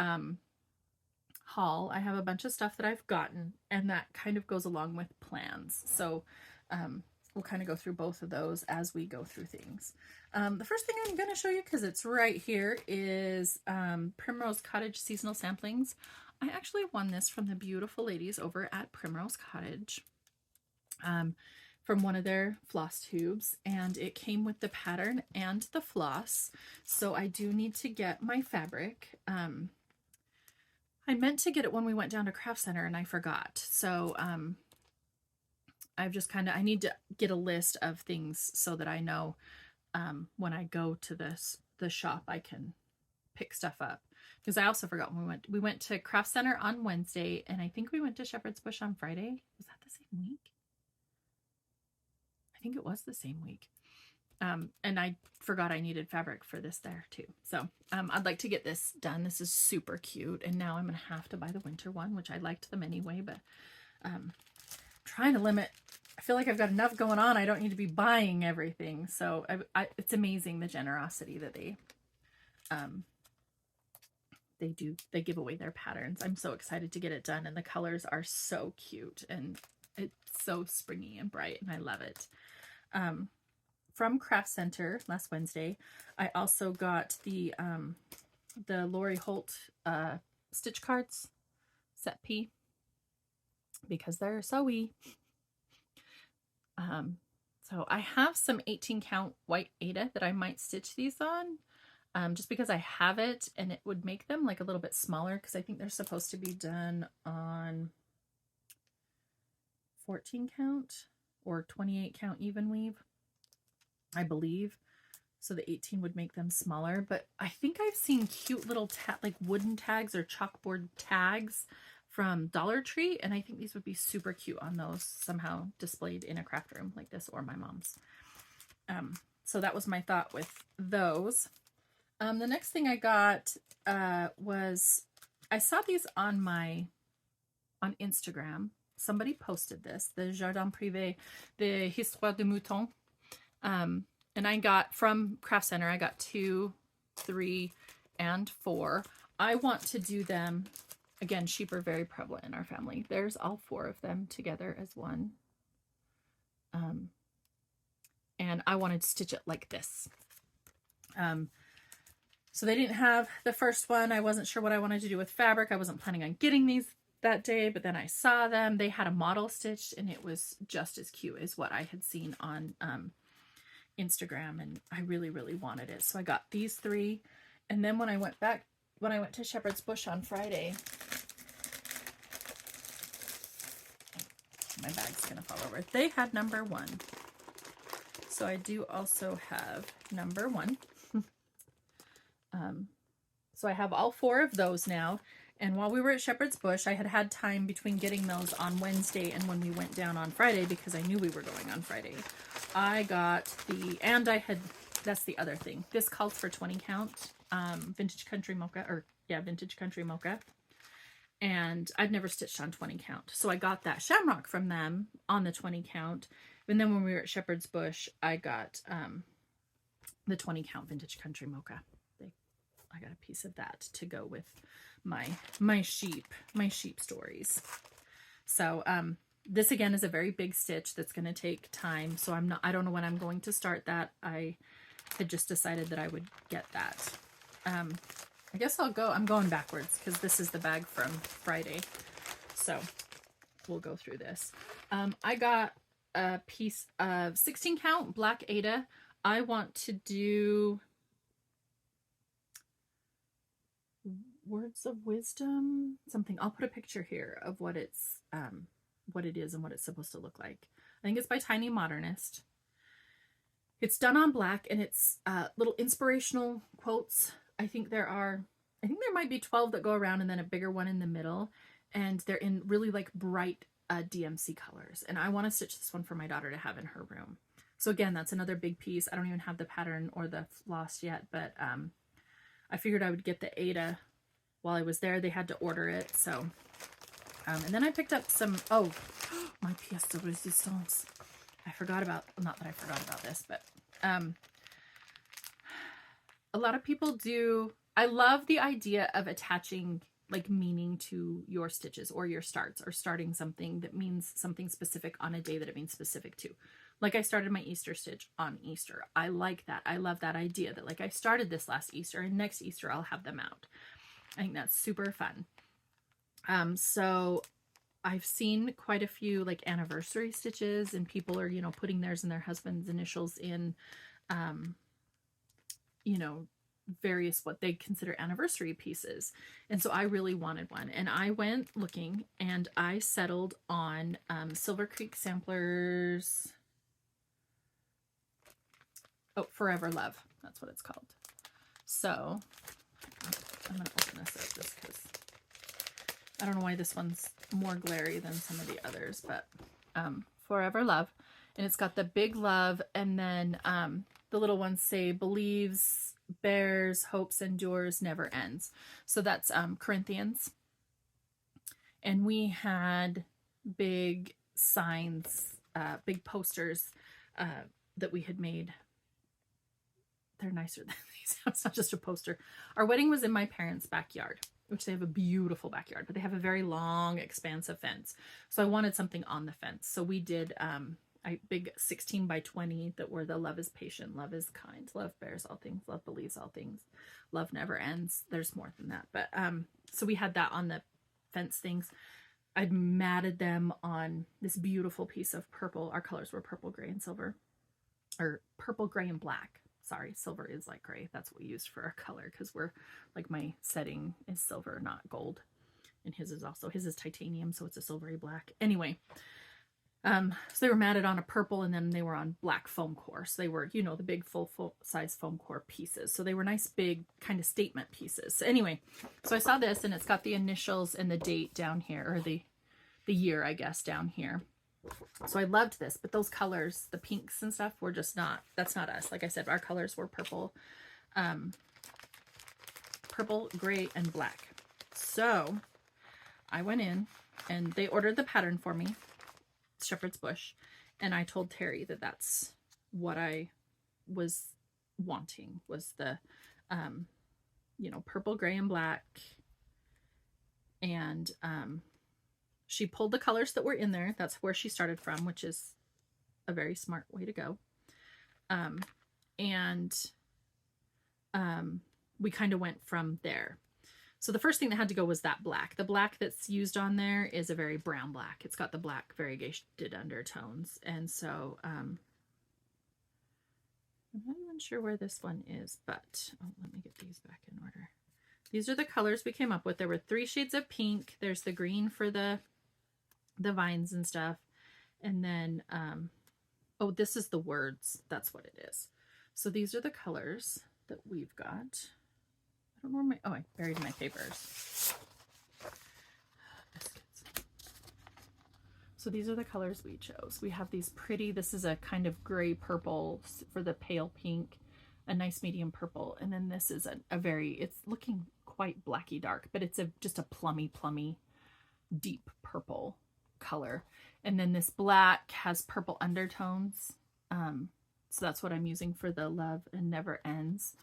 haul. I have a bunch of stuff that I've gotten, and that kind of goes along with plans. So we'll kind of go through both of those as we go through things. The first thing I'm going to show you, because it's right here, is Primrose Cottage Seasonal Samplings. I actually won this from the beautiful ladies over at Primrose Cottage. From one of their floss tubes, and it came with the pattern and the floss, so I do need to get my fabric. I meant to get it when we went down to Craft Center and I forgot, so I've just I need to get a list of things so that I know when I go to the shop I can pick stuff up, because I also forgot when we went to Craft Center on Wednesday, and I think we went to Shepherd's Bush on Friday. Was that the same week? I think it was the same week. And I forgot I needed fabric for this there too. So I'd like to get this done. This is super cute. And now I'm going to have to buy the winter one, which I liked them anyway, but trying to limit. I feel like I've got enough going on. I don't need to be buying everything. So it's amazing the generosity that they give away their patterns. I'm so excited to get it done, and the colors are so cute, and it's so springy and bright, and I love it. From Craft Center last Wednesday, I also got the Lori Holt stitch cards, set P, because they're sewy. So I have some 18 count white Aida that I might stitch these on, just because I have it, and it would make them like a little bit smaller, because I think they're supposed to be done on 14 count or 28 count even weave, I believe. So the 18 would make them smaller, but I think I've seen cute little like wooden tags or chalkboard tags from Dollar Tree, and I think these would be super cute on those, somehow displayed in a craft room like this or my mom's. So that was my thought with those. The next thing I got was, I saw these on Instagram. Somebody posted this, the Jardin Privé, the Histoire de Mouton. And I got from Craft Center, I got 2, 3, and 4. I want to do them, again, sheep are very prevalent in our family. There's all 4 of them together as one. And I wanted to stitch it like this. So they didn't have the first one. I wasn't sure what I wanted to do with fabric. I wasn't planning on getting these that day, but then I saw them. They had a model stitched, and it was just as cute as what I had seen on Instagram, and I really, really wanted it. So I got these 3. And then when I went to Shepherd's Bush on Friday, my bag's gonna fall over. They had number 1. So I do also have number 1. So I have all 4 of those now. And while we were at Shepherd's Bush, I had time between getting those on Wednesday and when we went down on Friday, because I knew we were going on Friday. I got that's the other thing. This calls for 20 count, Vintage Country Mocha, Vintage Country Mocha. And I've never stitched on 20 count. So I got that Shamrock from them on the 20 count. And then when we were at Shepherd's Bush, I got the 20 count Vintage Country Mocha. I got a piece of that to go with my sheep stories. So this again is a very big stitch that's going to take time. So I don't know when I'm going to start that. I had just decided that I would get that. I guess I'm going backwards because this is the bag from Friday. So we'll go through this. I got a piece of 16 count black Aida. I want to do Words of Wisdom, something. I'll put a picture here of what it is and what it's supposed to look like. I think it's by Tiny Modernist. It's done on black, and it's little inspirational quotes. I think there might be 12 that go around, and then a bigger one in the middle, and they're in really like bright DMC colors. And I want to stitch this one for my daughter to have in her room. So again, that's another big piece. I don't even have the pattern or the floss yet, but I figured I would get the Aida while I was there. They had to order it. So, and then I picked up some, my pièce de résistance. Not that I forgot about this, but a lot of people do. I love the idea of attaching like meaning to your stitches or your starts, or starting something that means something specific on a day that it means specific to. Like I started my Easter stitch on Easter. I like that. I love that idea that like I started this last Easter and next Easter I'll have them out. I think that's super fun. So I've seen quite a few like anniversary stitches, and people are, you know, putting theirs and their husband's initials in, you know, various what they consider anniversary pieces. And so I really wanted one, and I went looking and I settled on Silver Creek Samplers. Oh, Forever Love. That's what it's called. So I'm going to open this up just because I don't know why this one's more glary than some of the others, but Forever Love. And it's got the big love, and then the little ones say believes, bears, hopes, endures, never ends. So that's Corinthians. And we had big signs, big posters that we had made. They're nicer than these. It's not just a poster. Our wedding was in my parents' backyard, which they have a beautiful backyard, but they have a very long, expansive fence. So I wanted something on the fence. So we did a big 16 by 20 that were the love is patient, love is kind, love bears all things, love believes all things, love never ends. There's more than that. But so we had that on the fence things. I'd matted them on this beautiful piece of purple. Our colors were purple, gray, and silver. Or purple, gray, and black. Sorry, silver is like gray. That's what we used for our color, because we're like, my setting is silver, not gold. And his is titanium, so it's a silvery black. Anyway, so they were matted on a purple, and then they were on black foam core. So they were, you know, the big full size foam core pieces. So they were nice, big kind of statement pieces. So anyway, so I saw this, and it's got the initials and the date down here, or the year, I guess, down here. So I loved this, but those colors, the pinks and stuff, were just not, that's not us. Like I said, our colors were purple, purple, gray, and black. So I went in and they ordered the pattern for me, Shepherd's Bush. And I told Terry that that's what I was wanting, was the, you know, purple, gray, and black. And, she pulled the colors that were in there. That's where she started from, which is a very smart way to go. We kind of went from there. So the first thing that had to go was that black. The black that's used on there is a very brown black. It's got the black variegated undertones. And so I'm not even sure where this one is, but let me get these back in order. These are the colors we came up with. There were 3 shades of pink. There's the green for the vines and stuff. And then, oh, this is the words. That's what it is. So these are the colors that we've got. I don't know where my, oh, I buried my papers. Biscuits. So these are the colors we chose. We have these pretty, this is a kind of gray purple for the pale pink, a nice medium purple. And then this is a very, it's looking quite blacky dark, but it's just a plummy deep purple color. And then this black has purple undertones, so that's what I'm using for the love and never ends.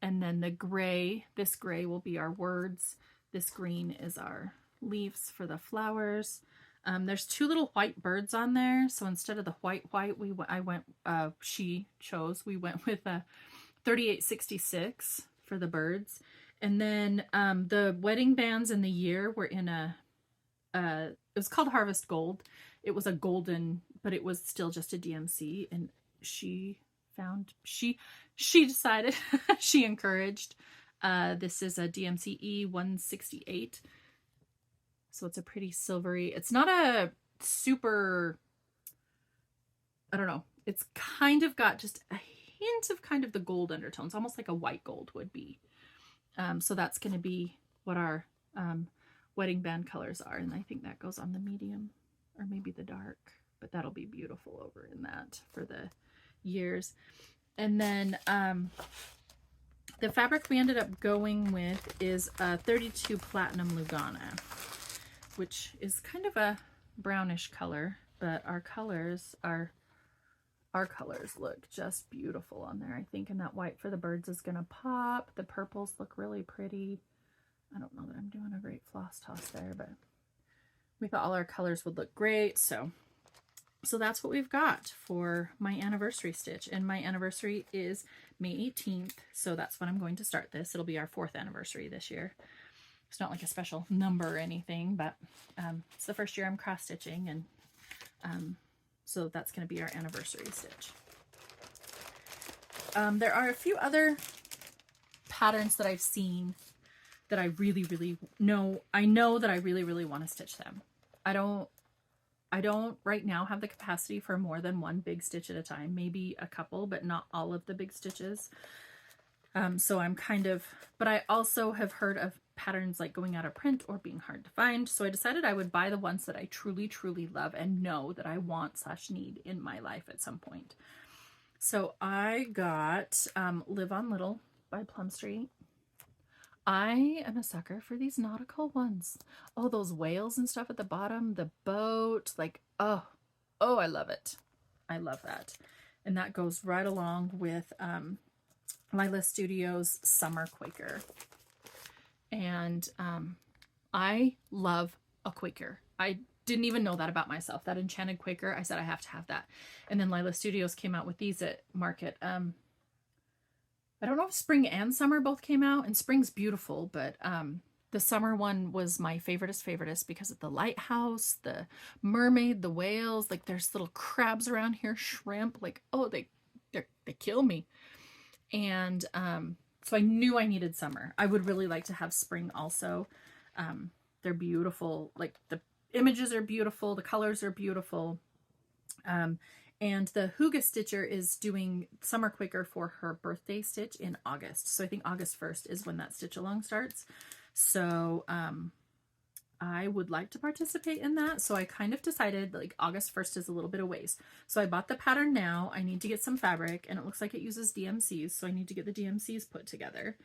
And then the gray, this gray will be our words. This green is our leaves for the flowers. There's 2 little white birds on there, so instead of the white we went with a 3866 for the birds. And then the wedding bands in the year were in it was called Harvest Gold. It was a golden, but it was still just a DMC. And she decided, she encouraged, this is a DMC E168. So it's a pretty silvery, it's not a super, I don't know. It's kind of got just a hint of kind of the gold undertones, almost like a white gold would be. So that's going to be what our wedding band colors are. And I think that goes on the medium or maybe the dark, but that'll be beautiful over in that for the years. And then the fabric we ended up going with is a 32 Platinum Lugana, which is kind of a brownish color, but our colors are our colors look just beautiful on there, I think. And that white for the birds is going to pop. The purples look really pretty. I don't know that I'm doing a great floss toss there, but we thought all our colors would look great. So that's what we've got for my anniversary stitch. And my anniversary is May 18th. So that's when I'm going to start this. It'll be our 4th anniversary this year. It's not like a special number or anything, but it's the first year I'm cross stitching, and so that's going to be our anniversary stitch. There are a few other patterns that I've seen that I really, really know. I know that I really, really want to stitch them. I don't right now have the capacity for more than one big stitch at a time, maybe a couple, but not all of the big stitches. So I'm kind of, but I also have heard of patterns like going out of print or being hard to find. So I decided I would buy the ones that I truly, truly love and know that I want / need in my life at some point. So I got Live on Little by Plum Street. I am a sucker for these nautical ones. Oh, those whales and stuff at the bottom, the boat, like, oh, I love it. I love that. And that goes right along with Lila Studios Summer Quaker. And I love a Quaker. I didn't even know that about myself. That enchanted Quaker, I said I have to have that. And then Lila Studios came out with these at Market. I don't know if spring and summer both came out, and spring's beautiful, but the summer one was my favoriteest because of the lighthouse, the mermaid, the whales, like there's little crabs around here, shrimp, like, oh, they kill me. And so I knew I needed summer. I would really like to have spring also. They're beautiful. Like the images are beautiful. The colors are beautiful. And the Hygge Stitcher is doing Summer Quaker for her birthday stitch in August. So I think August 1st is when that stitch along starts. So I would like to participate in that. So I kind of decided like August 1st is a little bit of ways. So I bought the pattern now. I need to get some fabric, and it looks like it uses DMCs. So I need to get the DMCs put together,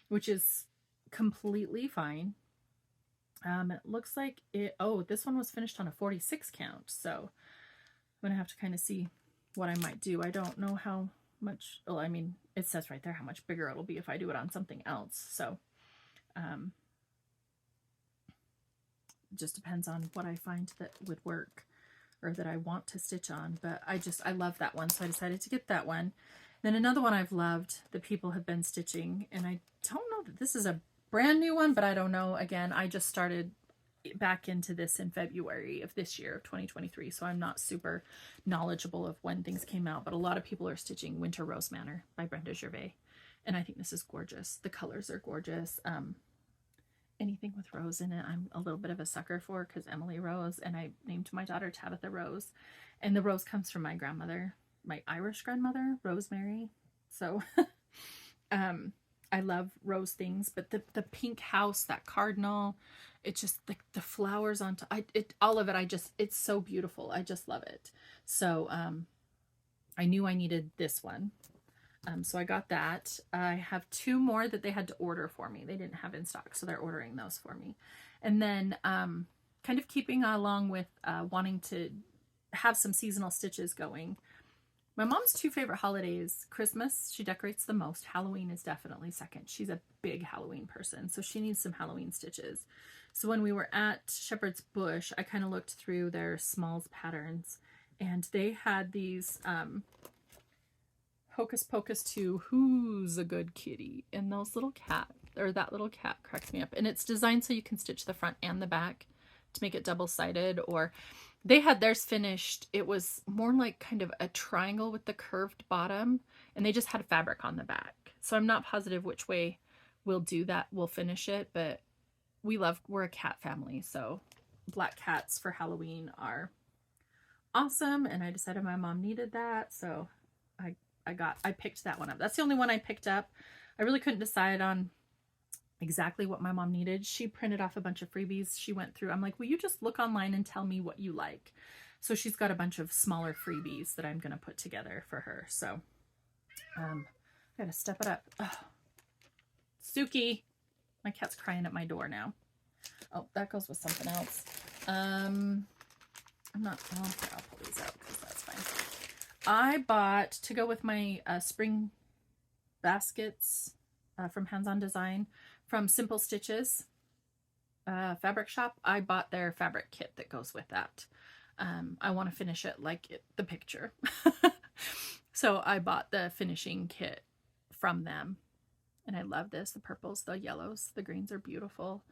which is completely fine. It looks like this one was finished on a 46 count. So I'm going to have to kind of see what I might do. I don't know how much, well, I mean, it says right there how much bigger it'll be if I do it on something else. So, it just depends on what I find that would work or that I want to stitch on. But I love that one. So I decided to get that one. Then another one I've loved that people have been stitching, and I don't know that this is a brand new one, but I don't know. Again, I just started back into this in February of this year of 2023, so I'm not super knowledgeable of when things came out, but a lot of people are stitching Winter Rose Manor by Brenda Gervais, and I think this is gorgeous. The colors are gorgeous. Anything with rose in it I'm a little bit of a sucker for, because Emily Rose, and I named my daughter Tabitha Rose, and the rose comes from my grandmother, my Irish grandmother, Rosemary. So I love rose things, but the pink house, that cardinal, it's just the flowers on top, all of it, it's so beautiful. I just love it. So I knew I needed this one. So I got that. I have 2 more that they had to order for me. They didn't have in stock, so they're ordering those for me. And then kind of keeping along with wanting to have some seasonal stitches going. My mom's 2 favorite holidays, Christmas, she decorates the most. Halloween is definitely second. She's a big Halloween person, so she needs some Halloween stitches. So when we were at Shepherd's Bush, I kind of looked through their smalls patterns, and they had these Hocus Pocus 2, Who's a Good Kitty? And those little cat, or that little cat cracks me up. And it's designed so you can stitch the front and the back to make it double-sided, or they had theirs finished. It was more like kind of a triangle with the curved bottom, and they just had fabric on the back. So I'm not positive which way we'll do that. We'll finish it, but we're a cat family, so black cats for Halloween are awesome, and I decided my mom needed that, so I picked that one up. That's the only one I picked up. I really couldn't decide on exactly what my mom needed. She printed off a bunch of freebies. She went through. I'm like, will you just look online and tell me what you like? So she's got a bunch of smaller freebies that I'm going to put together for her. So I gotta step it up. Oh, Suki, my cat's crying at my door now. Oh, that goes with something else. I'll pull these out because that's fine. I bought, to go with my spring baskets from Hands On Design, from Simple Stitches fabric shop, I bought their fabric kit that goes with that. I want to finish it like the picture. So I bought the finishing kit from them. And I love this. The purples, the yellows, the greens are beautiful.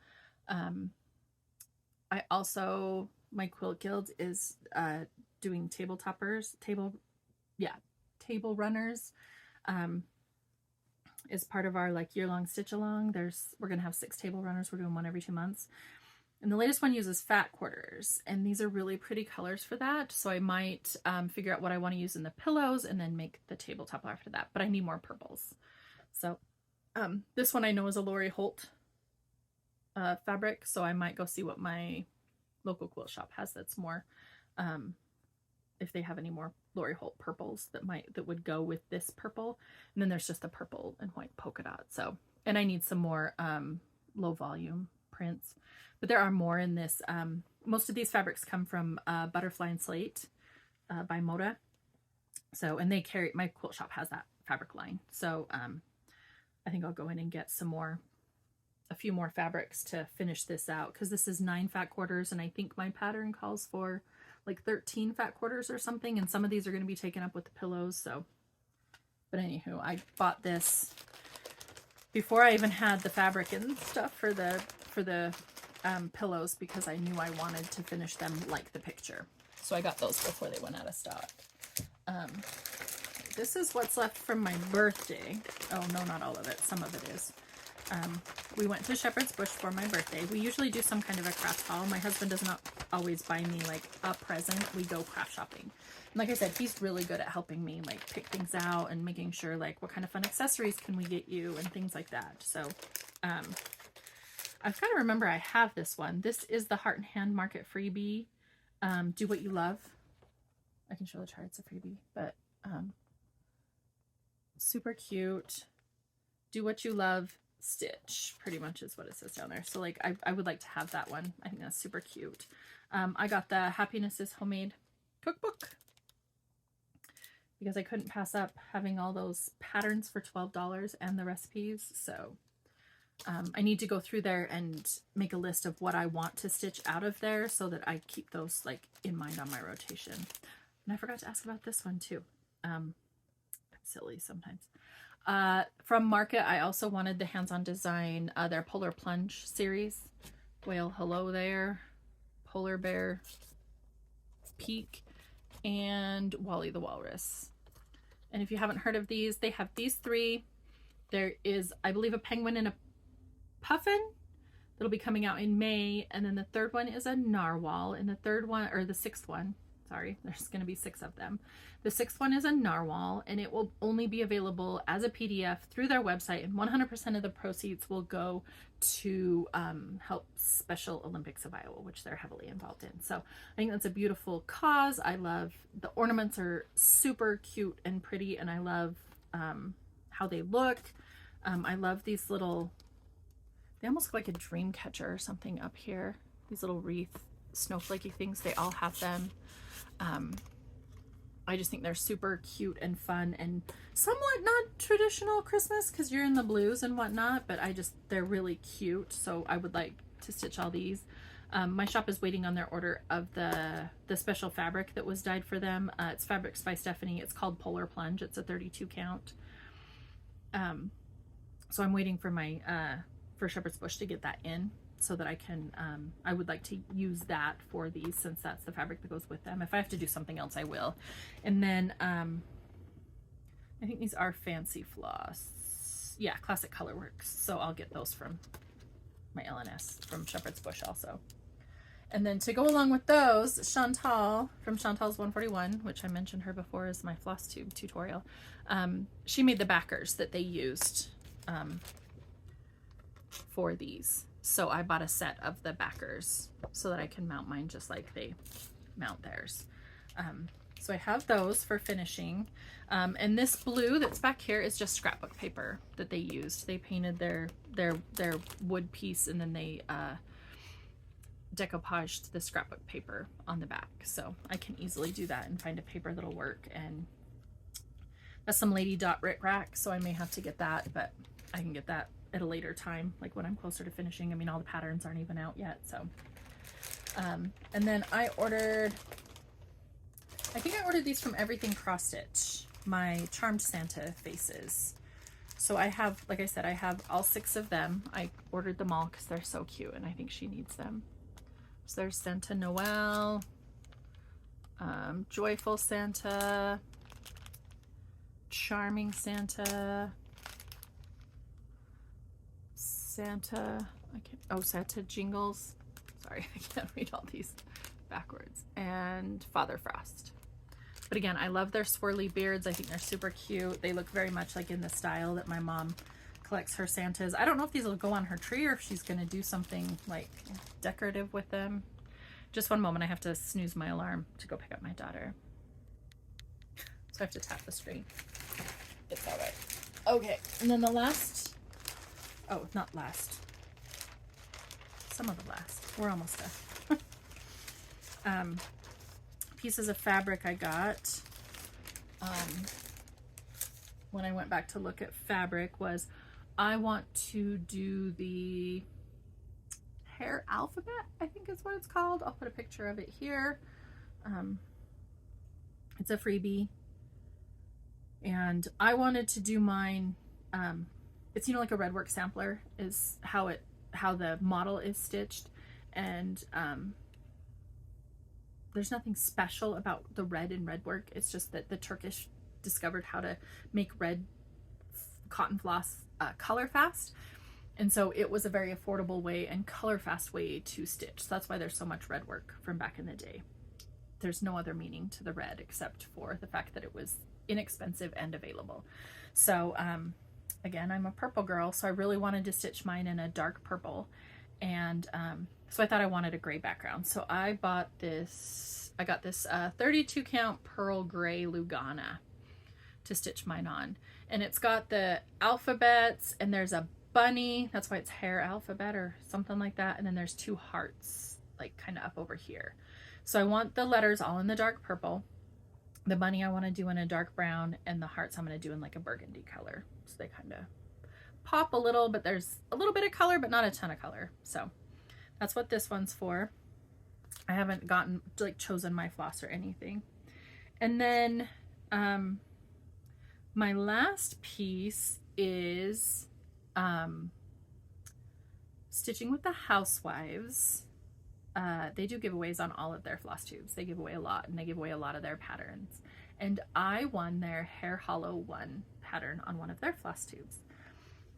I also, my quilt guild is doing table runners. Is part of our like year-long stitch along. We're gonna have 6 table runners. We're doing one every 2 months. And the latest one uses fat quarters, and these are really pretty colors for that. So I might figure out what I want to use in the pillows and then make the tabletop after that. But I need more purples. So this one I know is a Lori Holt fabric, so I might go see what my local quilt shop has that's more, if they have any more Lori Holt purples that would go with this purple. And then there's just a purple and white polka dot. So, and I need some more low volume prints, but there are more in this. Most of these fabrics come from Butterfly and Slate by Moda. So, and my quilt shop has that fabric line. So I think I'll go in and get a few more fabrics to finish this out, because this is 9 fat quarters, and I think my pattern calls for like 13 fat quarters or something, and some of these are going to be taken up with the pillows. So, but anywho, I bought this before I even had the fabric and stuff for the pillows, because I knew I wanted to finish them like the picture. So I got those before they went out of stock. This is what's left from my birthday. Oh no, not all of it. Some of it is. We went to Shepherd's Bush for my birthday. We usually do some kind of a craft haul. My husband does not always buy me like a present. We go craft shopping. And like I said, he's really good at helping me like pick things out and making sure like what kind of fun accessories can we get you and things like that. So I kind of remember I have this one. This is the Heart and Hand Market freebie. Do What You Love. I can show the chart. It's a freebie, but super cute. Do What You Love stitch, pretty much is what it says down there. So like I would like to have that one. I think that's super cute. I got the Happiness is Homemade cookbook because I couldn't pass up having all those patterns for $12 and the recipes. So I need to go through there and make a list of what I want to stitch out of there so that I keep those like in mind on my rotation. And I forgot to ask about this one too. I'm silly sometimes. From Market, I also wanted the Hands On Design, their Polar Plunge series. Whale Hello There, Polar Bear, Peak, and Wally the Walrus. And if you haven't heard of these, they have these 3. There is, I believe, a penguin and a puffin that'll be coming out in May. And then the 3rd one is a narwhal. And the 3rd one, or the 6th one, sorry, there's going to be 6 of them. The 6th one is a narwhal, and it will only be available as a PDF through their website, and 100% of the proceeds will go to help Special Olympics of Iowa, which they're heavily involved in. So I think that's a beautiful cause. I love the ornaments, are super cute and pretty, and I love how they look. I love these little, they almost look like a dream catcher or something up here. These little wreath snowflakey things, they all have them. I just think they're super cute and fun and somewhat not traditional Christmas because you're in the blues and whatnot, but they're really cute. So I would like to stitch all these. My shop is waiting on their order of the special fabric that was dyed for them. It's Fabrics by Stephanie. It's called Polar Plunge. It's a 32 count. So I'm waiting for my, for Shepherd's Bush to get that in, so that I can, I would like to use that for these, since that's the fabric that goes with them. If I have to do something else, I will. And then I think these are Fancy Floss. Yeah, Classic Colorworks. So I'll get those from my LNS from Shepherd's Bush also. And then to go along with those, Chantal from Chantal's 141, which I mentioned her before as my Flosstube tutorial. She made the backers that they used for these. So I bought a set of the backers so that I can mount mine just like they mount theirs. So I have those for finishing. And this blue that's back here is just scrapbook paper that they used. They painted their wood piece, and then they decoupaged the scrapbook paper on the back. So I can easily do that and find a paper that'll work and That's some Lady Dot Rick Rack, so I may have to get that, but I can get that at a later time, like when I'm closer to finishing. I mean, all the patterns aren't even out yet, so. And then I think I ordered these from Everything Cross Stitch, my Charmed Santa faces. So I have, like I said, I have all 6 of them. I ordered them all because they're so cute and I think she needs them. So there's Santa Noel, Joyful Santa, Charming Santa, Santa Jingles. Sorry, I can't read all these backwards. And Father Frost. But again, I love their swirly beards. I think they're super cute. They look very much like in the style that my mom collects her Santas. I don't know if these will go on her tree or if she's going to do something like decorative with them. Just one moment, I have to snooze my alarm to go pick up my daughter. So I have to tap the screen. It's all right. Okay, and then the last, oh, not last. Some of the last. We're almost done. Pieces of fabric I got when I went back to look at fabric was I want to do the hair alphabet, I think is what it's called. I'll put a picture of it here. It's a freebie, and I wanted to do mine. It's, you know, like a redwork sampler is how the model is stitched, and there's nothing special about the red in redwork. It's just that the Turkish discovered how to make red cotton floss color fast, and so it was a very affordable way and color fast way to stitch. So that's why there's so much red work from back in the day. There's no other meaning to the red except for the fact that it was inexpensive and available. So again, I'm a purple girl, so I really wanted to stitch mine in a dark purple, and so I thought I wanted a gray background. So I got this 32 count pearl gray Lugana to stitch mine on, and it's got the alphabets, and there's a bunny, that's why it's hair alphabet or something like that, and then there's 2 hearts like kind of up over here. So I want the letters all in the dark purple. The bunny I want to do in a dark brown, and the hearts I'm going to do in like a burgundy color. So they kind of pop a little, but there's a little bit of color, but not a ton of color. So that's what this one's for. I haven't gotten, like, chosen my floss or anything. And then my last piece is stitching with the Housewives. They do giveaways on all of their floss tubes. They give away a lot, and they give away a lot of their patterns. And I won their Hair Hollow 1 pattern on one of their floss tubes.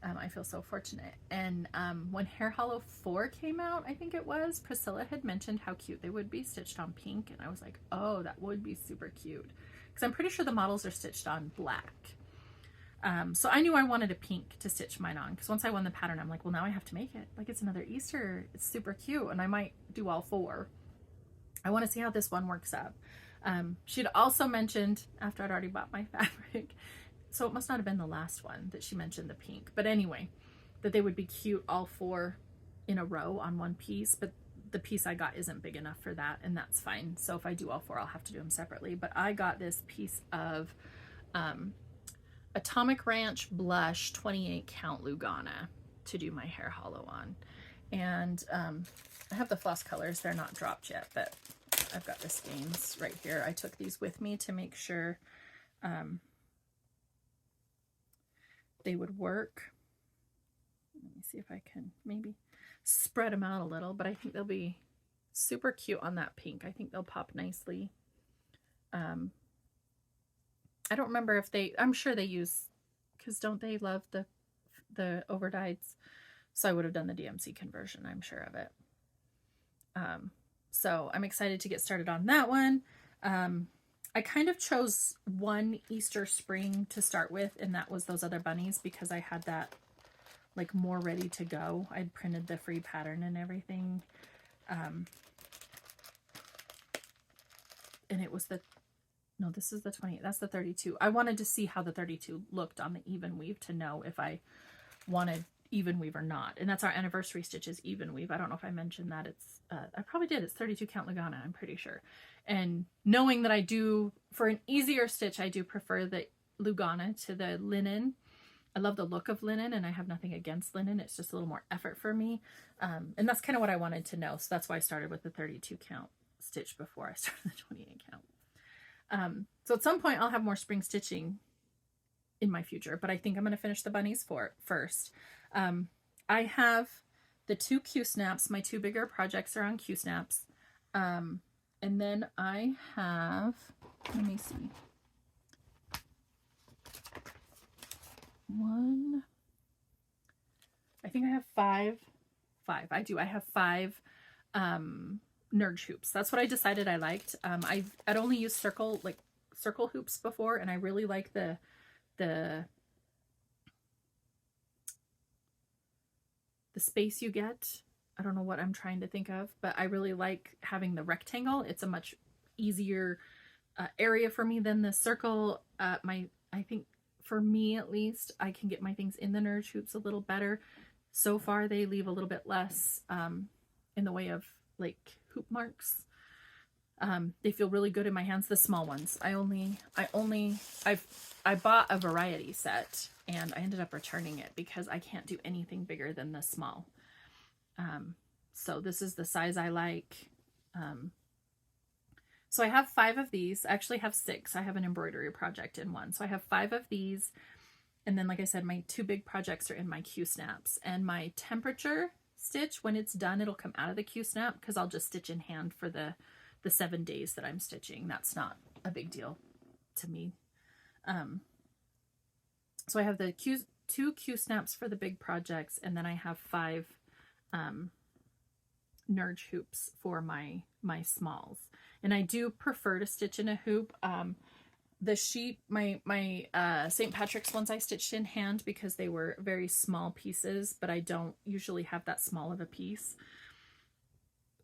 I feel so fortunate. And when Hair Hollow 4 came out, I think it was, Priscilla had mentioned how cute they would be stitched on pink, and I was like, oh, that would be super cute. Because I'm pretty sure the models are stitched on black. So I knew I wanted a pink to stitch mine on, because once I won the pattern, I'm like, well, now I have to make it. Like, it's another Easter. It's super cute, and I might do all 4. I want to see how this one works up. She'd also mentioned, after I'd already bought my fabric, so it must not have been the last one that she mentioned the pink, but anyway, that they would be cute all 4 in a row on one piece, but the piece I got isn't big enough for that, and that's fine. So if I do all 4, I'll have to do them separately. But I got this piece of Atomic Ranch Blush 28 count Lugana to do my Hair Hollow on. And I have the floss colors. They're not dropped yet, but I've got the skeins right here. I took these with me to make sure they would work. Let me see if I can maybe spread them out a little, but I think they'll be super cute on that pink. I think they'll pop nicely. I don't remember if I'm sure they use, because don't they love the overdyes? So I would have done the DMC conversion, I'm sure of it. So I'm excited to get started on that one. I kind of chose one Easter spring to start with, and that was those other bunnies, because I had that like more ready to go. I'd printed the free pattern and everything. And it was no, this is the 20, that's the 32. I wanted to see how the 32 looked on the even weave to know if I wanted even weave or not. And that's our anniversary stitch is even weave. I don't know if I mentioned that. It's I probably did. It's 32 count Lugana, I'm pretty sure. And knowing that I do, for an easier stitch, I do prefer the Lugana to the linen. I love the look of linen, and I have nothing against linen. It's just a little more effort for me. And that's kind of what I wanted to know. So that's why I started with the 32 count stitch before I started the 28 count. So at some point I'll have more spring stitching in my future, but I think I'm going to finish the bunnies first. I have the 2 Q snaps. My 2 bigger projects are on Q snaps. And then I have, let me see. I think I have five. I do. I have 5 nerd hoops. That's what I decided I liked. I'd only used circle hoops before, and I really like the space you get. I don't know what I'm trying to think of, but I really like having the rectangle. It's a much easier area for me than the circle. I think for me at least, I can get my things in the nerd hoops a little better. So far, they leave a little bit less in the way of like hoop marks. They feel really good in my hands. The small ones. I bought a variety set, and I ended up returning it because I can't do anything bigger than the small. So this is the size I like. So I have 5 of these. I actually have 6. I have an embroidery project in one. So I have 5 of these. And then, like I said, my 2 big projects are in my Q snaps. And my temperature stitch, when it's done, it'll come out of the Q snap because I'll just stitch in hand for the 7 days that I'm stitching. That's not a big deal to me. So I have the 2 Q snaps for the big projects, and then I have 5 nerd hoops for my smalls. And I do prefer to stitch in a hoop. The sheep, my St. Patrick's ones I stitched in hand because they were very small pieces, but I don't usually have that small of a piece.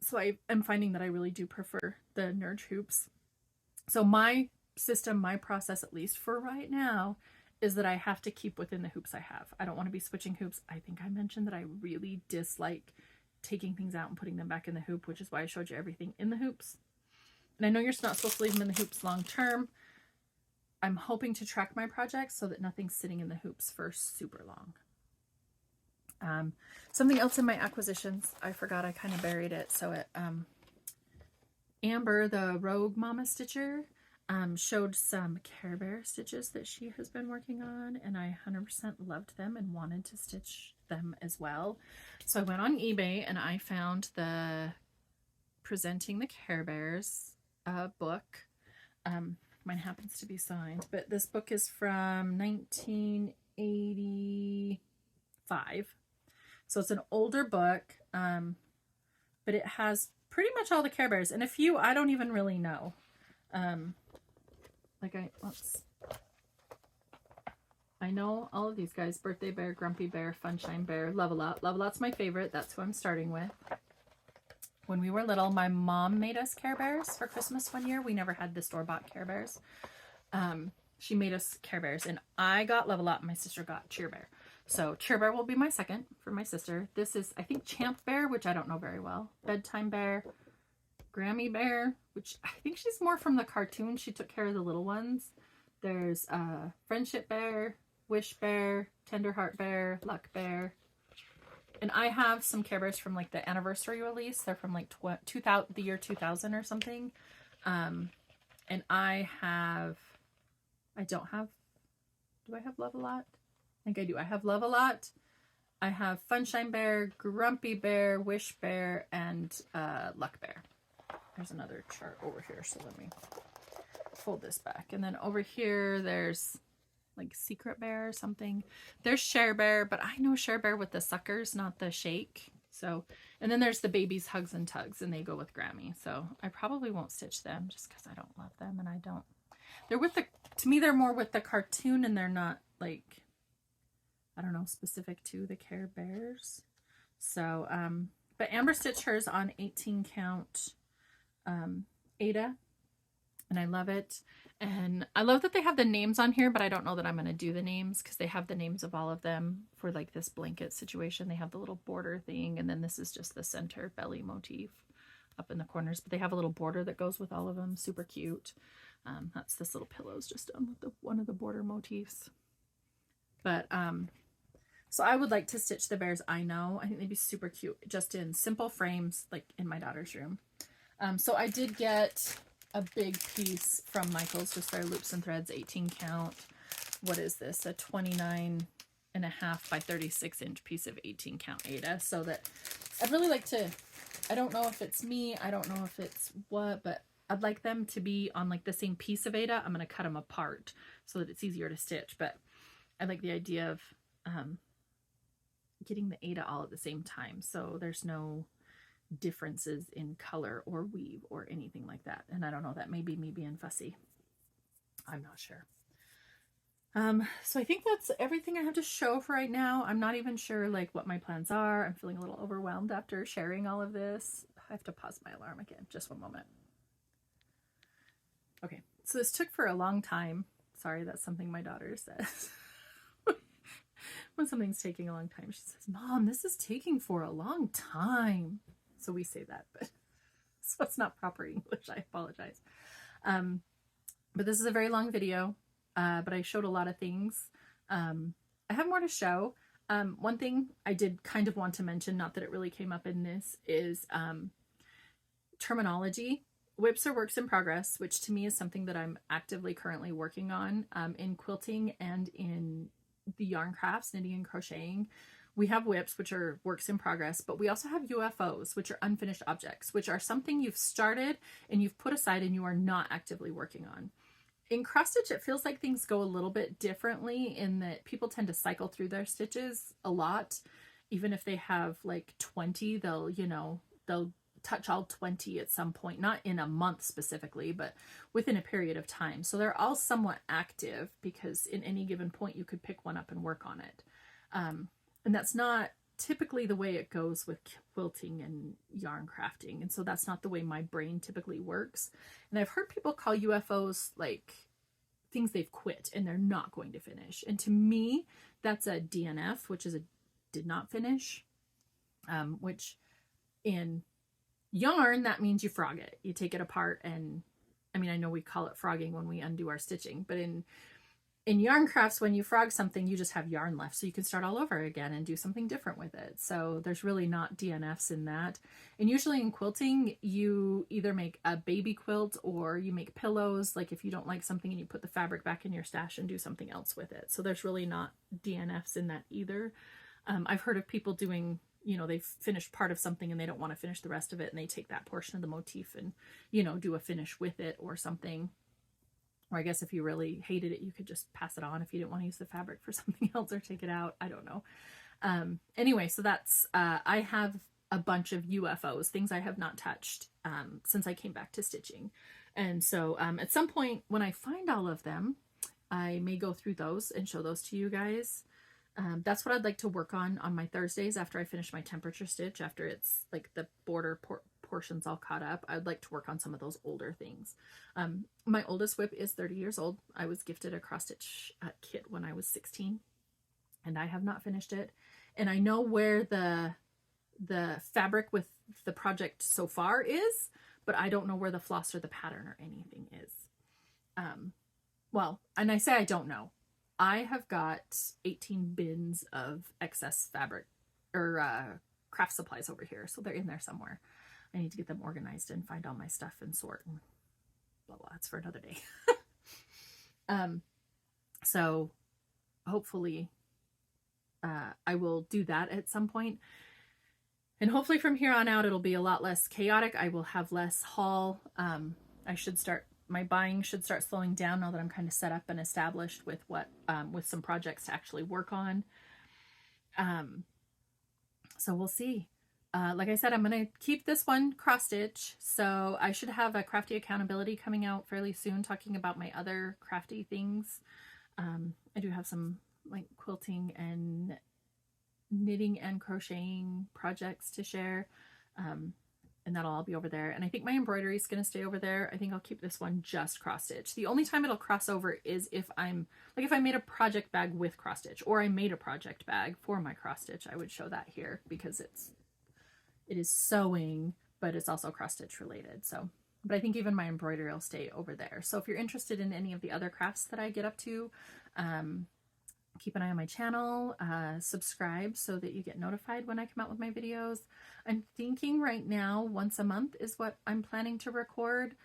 So I am finding that I really do prefer the nerd hoops. So my system, my process, at least for right now, is that I have to keep within the hoops I have. I don't want to be switching hoops. I think I mentioned that I really dislike taking things out and putting them back in the hoop, which is why I showed you everything in the hoops. And I know you're not supposed to leave them in the hoops long term. I'm hoping to track my projects so that nothing's sitting in the hoops for super long. Something else in my acquisitions, I forgot, I kind of buried it. So Amber, the Rogue Mama Stitcher, showed some Care Bear stitches that she has been working on, and I 100% loved them and wanted to stitch them as well. So I went on eBay and I found the Presenting the Care Bears book. Mine happens to be signed, but this book is from 1985. So it's an older book, but it has pretty much all the Care Bears, and a few I don't even really know. I know all of these guys: Birthday Bear, Grumpy Bear, Funshine Bear, Love-A-Lot. Love-A-Lot's my favorite. That's who I'm starting with. When we were little, my mom made us Care Bears for Christmas one year. We never had the store-bought Care Bears. She made us Care Bears, and I got Love-A-Lot, and my sister got Cheer Bear. So Cheer Bear will be my second for my sister. This is, I think, Champ Bear, which I don't know very well. Bedtime Bear, Grammy Bear, which I think she's more from the cartoon. She took care of the little ones. There's Friendship Bear, Wish Bear, Tender Heart Bear, Luck Bear. And I have some Care Bears from like the anniversary release. They're from like the year 2000 or something. And do I have Love-A-Lot? I think I do. I have Love-A-Lot. I have Funshine Bear, Grumpy Bear, Wish Bear, and Luck Bear. There's another chart over here, so let me fold this back. And then over here, there's like Secret Bear or something. There's Share Bear, but I know Share Bear with the suckers, not the shake. So, and then there's the Babies Hugs and Tugs, and they go with Grammy. So I probably won't stitch them just because I don't love them, and I don't. They're with the, to me, they're more with the cartoon, and they're not like, I don't know, specific to the Care Bears. So, but Amber stitched hers on 18 count Aida, and I love it. And I love that they have the names on here, but I don't know that I'm going to do the names because they have the names of all of them for like this blanket situation. They have the little border thing, and then this is just the center belly motif up in the corners, but they have a little border that goes with all of them. Super cute. That's this little pillow's just done with one of the border motifs. But so I would like to stitch the bears. I know. I think they'd be super cute just in simple frames, like in my daughter's room. So I did get a big piece from Michael's, just their loops and threads 18 count. What is this? A 29.5 by 36 inch piece of 18 count Aida. So that I'd really like to, I don't know if it's me, I don't know if it's what, but I'd like them to be on like the same piece of Aida. I'm going to cut them apart so that it's easier to stitch, but I like the idea of getting the Aida all at the same time, so there's no differences in color or weave or anything like that. And I don't know, that may be me being fussy. I'm not sure. So I think that's everything I have to show for right now. I'm not even sure like what my plans are. I'm feeling a little overwhelmed after sharing all of this. I have to pause my alarm again. Just one moment. Okay, so this took for a long time. Sorry, that's something my daughter says. When something's taking a long time, she says, "Mom, this is taking for a long time." So we say that, but so it's not proper English. I apologize. But this is a very long video, but I showed a lot of things. I have more to show. One thing I did kind of want to mention, not that it really came up in this, is terminology. WIPs are works in progress, which to me is something that I'm actively currently working on in quilting and in the yarn crafts, knitting and crocheting. We have WIPs, which are works in progress, but we also have UFOs, which are unfinished objects, which are something you've started and you've put aside and you are not actively working on. In cross stitch, it feels like things go a little bit differently in that people tend to cycle through their stitches a lot. Even if they have like 20, they'll touch all 20 at some point, not in a month specifically, but within a period of time. So they're all somewhat active because in any given point you could pick one up and work on it. And that's not typically the way it goes with quilting and yarn crafting. And so that's not the way my brain typically works. And I've heard people call UFOs like things they've quit and they're not going to finish. And to me, that's a DNF, which is a did not finish, which in yarn, that means you frog it. You take it apart and, I mean, I know we call it frogging when we undo our stitching, but in yarn crafts, when you frog something, you just have yarn left, so you can start all over again and do something different with it. So there's really not DNFs in that. And usually in quilting, you either make a baby quilt or you make pillows, like if you don't like something and you put the fabric back in your stash and do something else with it. So there's really not DNFs in that either. I've heard of people doing, they've finished part of something and they don't want to finish the rest of it, and they take that portion of the motif and, do a finish with it or something. Or I guess if you really hated it, you could just pass it on if you didn't want to use the fabric for something else or take it out. I don't know. Anyway, so that's, I have a bunch of UFOs, things I have not touched since I came back to stitching. And so at some point when I find all of them, I may go through those and show those to you guys. That's what I'd like to work on my Thursdays after I finish my temperature stitch, after it's like the border portions all caught up. I'd like to work on some of those older things. My oldest WIP is 30 years old. I was gifted a cross stitch kit when I was 16 and I have not finished it. And I know where the fabric with the project so far is, but I don't know where the floss or the pattern or anything is. Well, and I say I don't know. I have got 18 bins of excess fabric or craft supplies over here, so they're in there somewhere. I need to get them organized and find all my stuff and sort and blah blah. That's for another day. So hopefully I will do that at some point, and hopefully from here on out it'll be a lot less chaotic. I will have less haul. My buying should start slowing down now that I'm kind of set up and established with with some projects to actually work on. So we'll see. Like I said, I'm going to keep this one cross stitch. So I should have a Crafty Accountability coming out fairly soon, talking about my other crafty things. I do have some like quilting and knitting and crocheting projects to share. And that'll all be over there. And I think my embroidery is going to stay over there. I think I'll keep this one just cross stitch. The only time it'll cross over is if I'm like, if I made a project bag with cross stitch, or I made a project bag for my cross stitch, I would show that here because it is sewing, but it's also cross stitch related. So But I think even my embroidery will stay over there. So if you're interested in any of the other crafts that I get up to, keep an eye on my channel, subscribe so that you get notified when I come out with my videos. I'm thinking right now once a month is what I'm planning to record.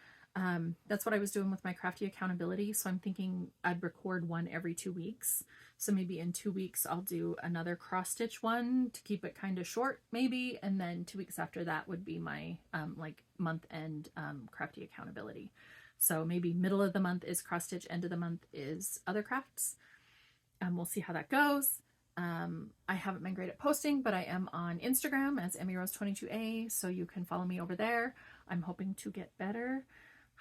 That's what I was doing with my Crafty Accountability. So I'm thinking I'd record one every 2 weeks. So maybe in 2 weeks I'll do another cross stitch one to keep it kind of short maybe. And then 2 weeks after that would be my like month end Crafty Accountability. So maybe middle of the month is cross stitch, end of the month is other crafts. We'll see how that goes. I haven't been great at posting, but I am on Instagram as EmmyRose22A, so you can follow me over there. I'm hoping to get better.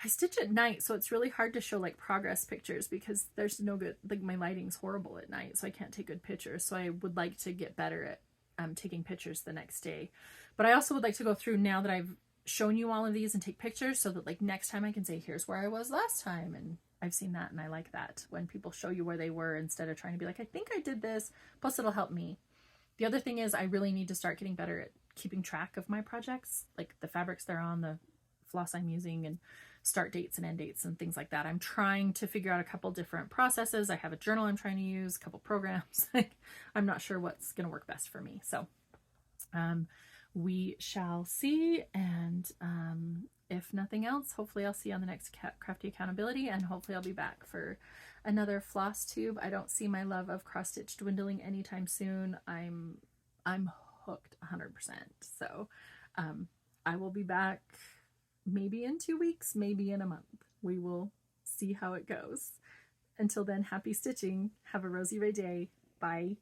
I stitch at night, so it's really hard to show like progress pictures because there's no good, like my lighting's horrible at night, so I can't take good pictures. So I would like to get better at taking pictures the next day. But I also would like to go through now that I've shown you all of these and take pictures so that like next time I can say, here's where I was last time. And I've seen that and I like that when people show you where they were instead of trying to be like, I think I did this. Plus it'll help me. The other thing is I really need to start getting better at keeping track of my projects, like the fabrics they're on, the floss I'm using, and start dates and end dates and things like that. I'm trying to figure out a couple different processes. I have a journal I'm trying to use, a couple programs. I'm not sure what's going to work best for me. So we shall see. And if nothing else, hopefully I'll see you on the next Crafty Accountability, and hopefully I'll be back for another Flosstube. I don't see my love of cross stitch dwindling anytime soon. I'm hooked 100%. So I will be back maybe in 2 weeks, maybe in a month. We will see how it goes. Until then, happy stitching. Have a rosy ray day. Bye.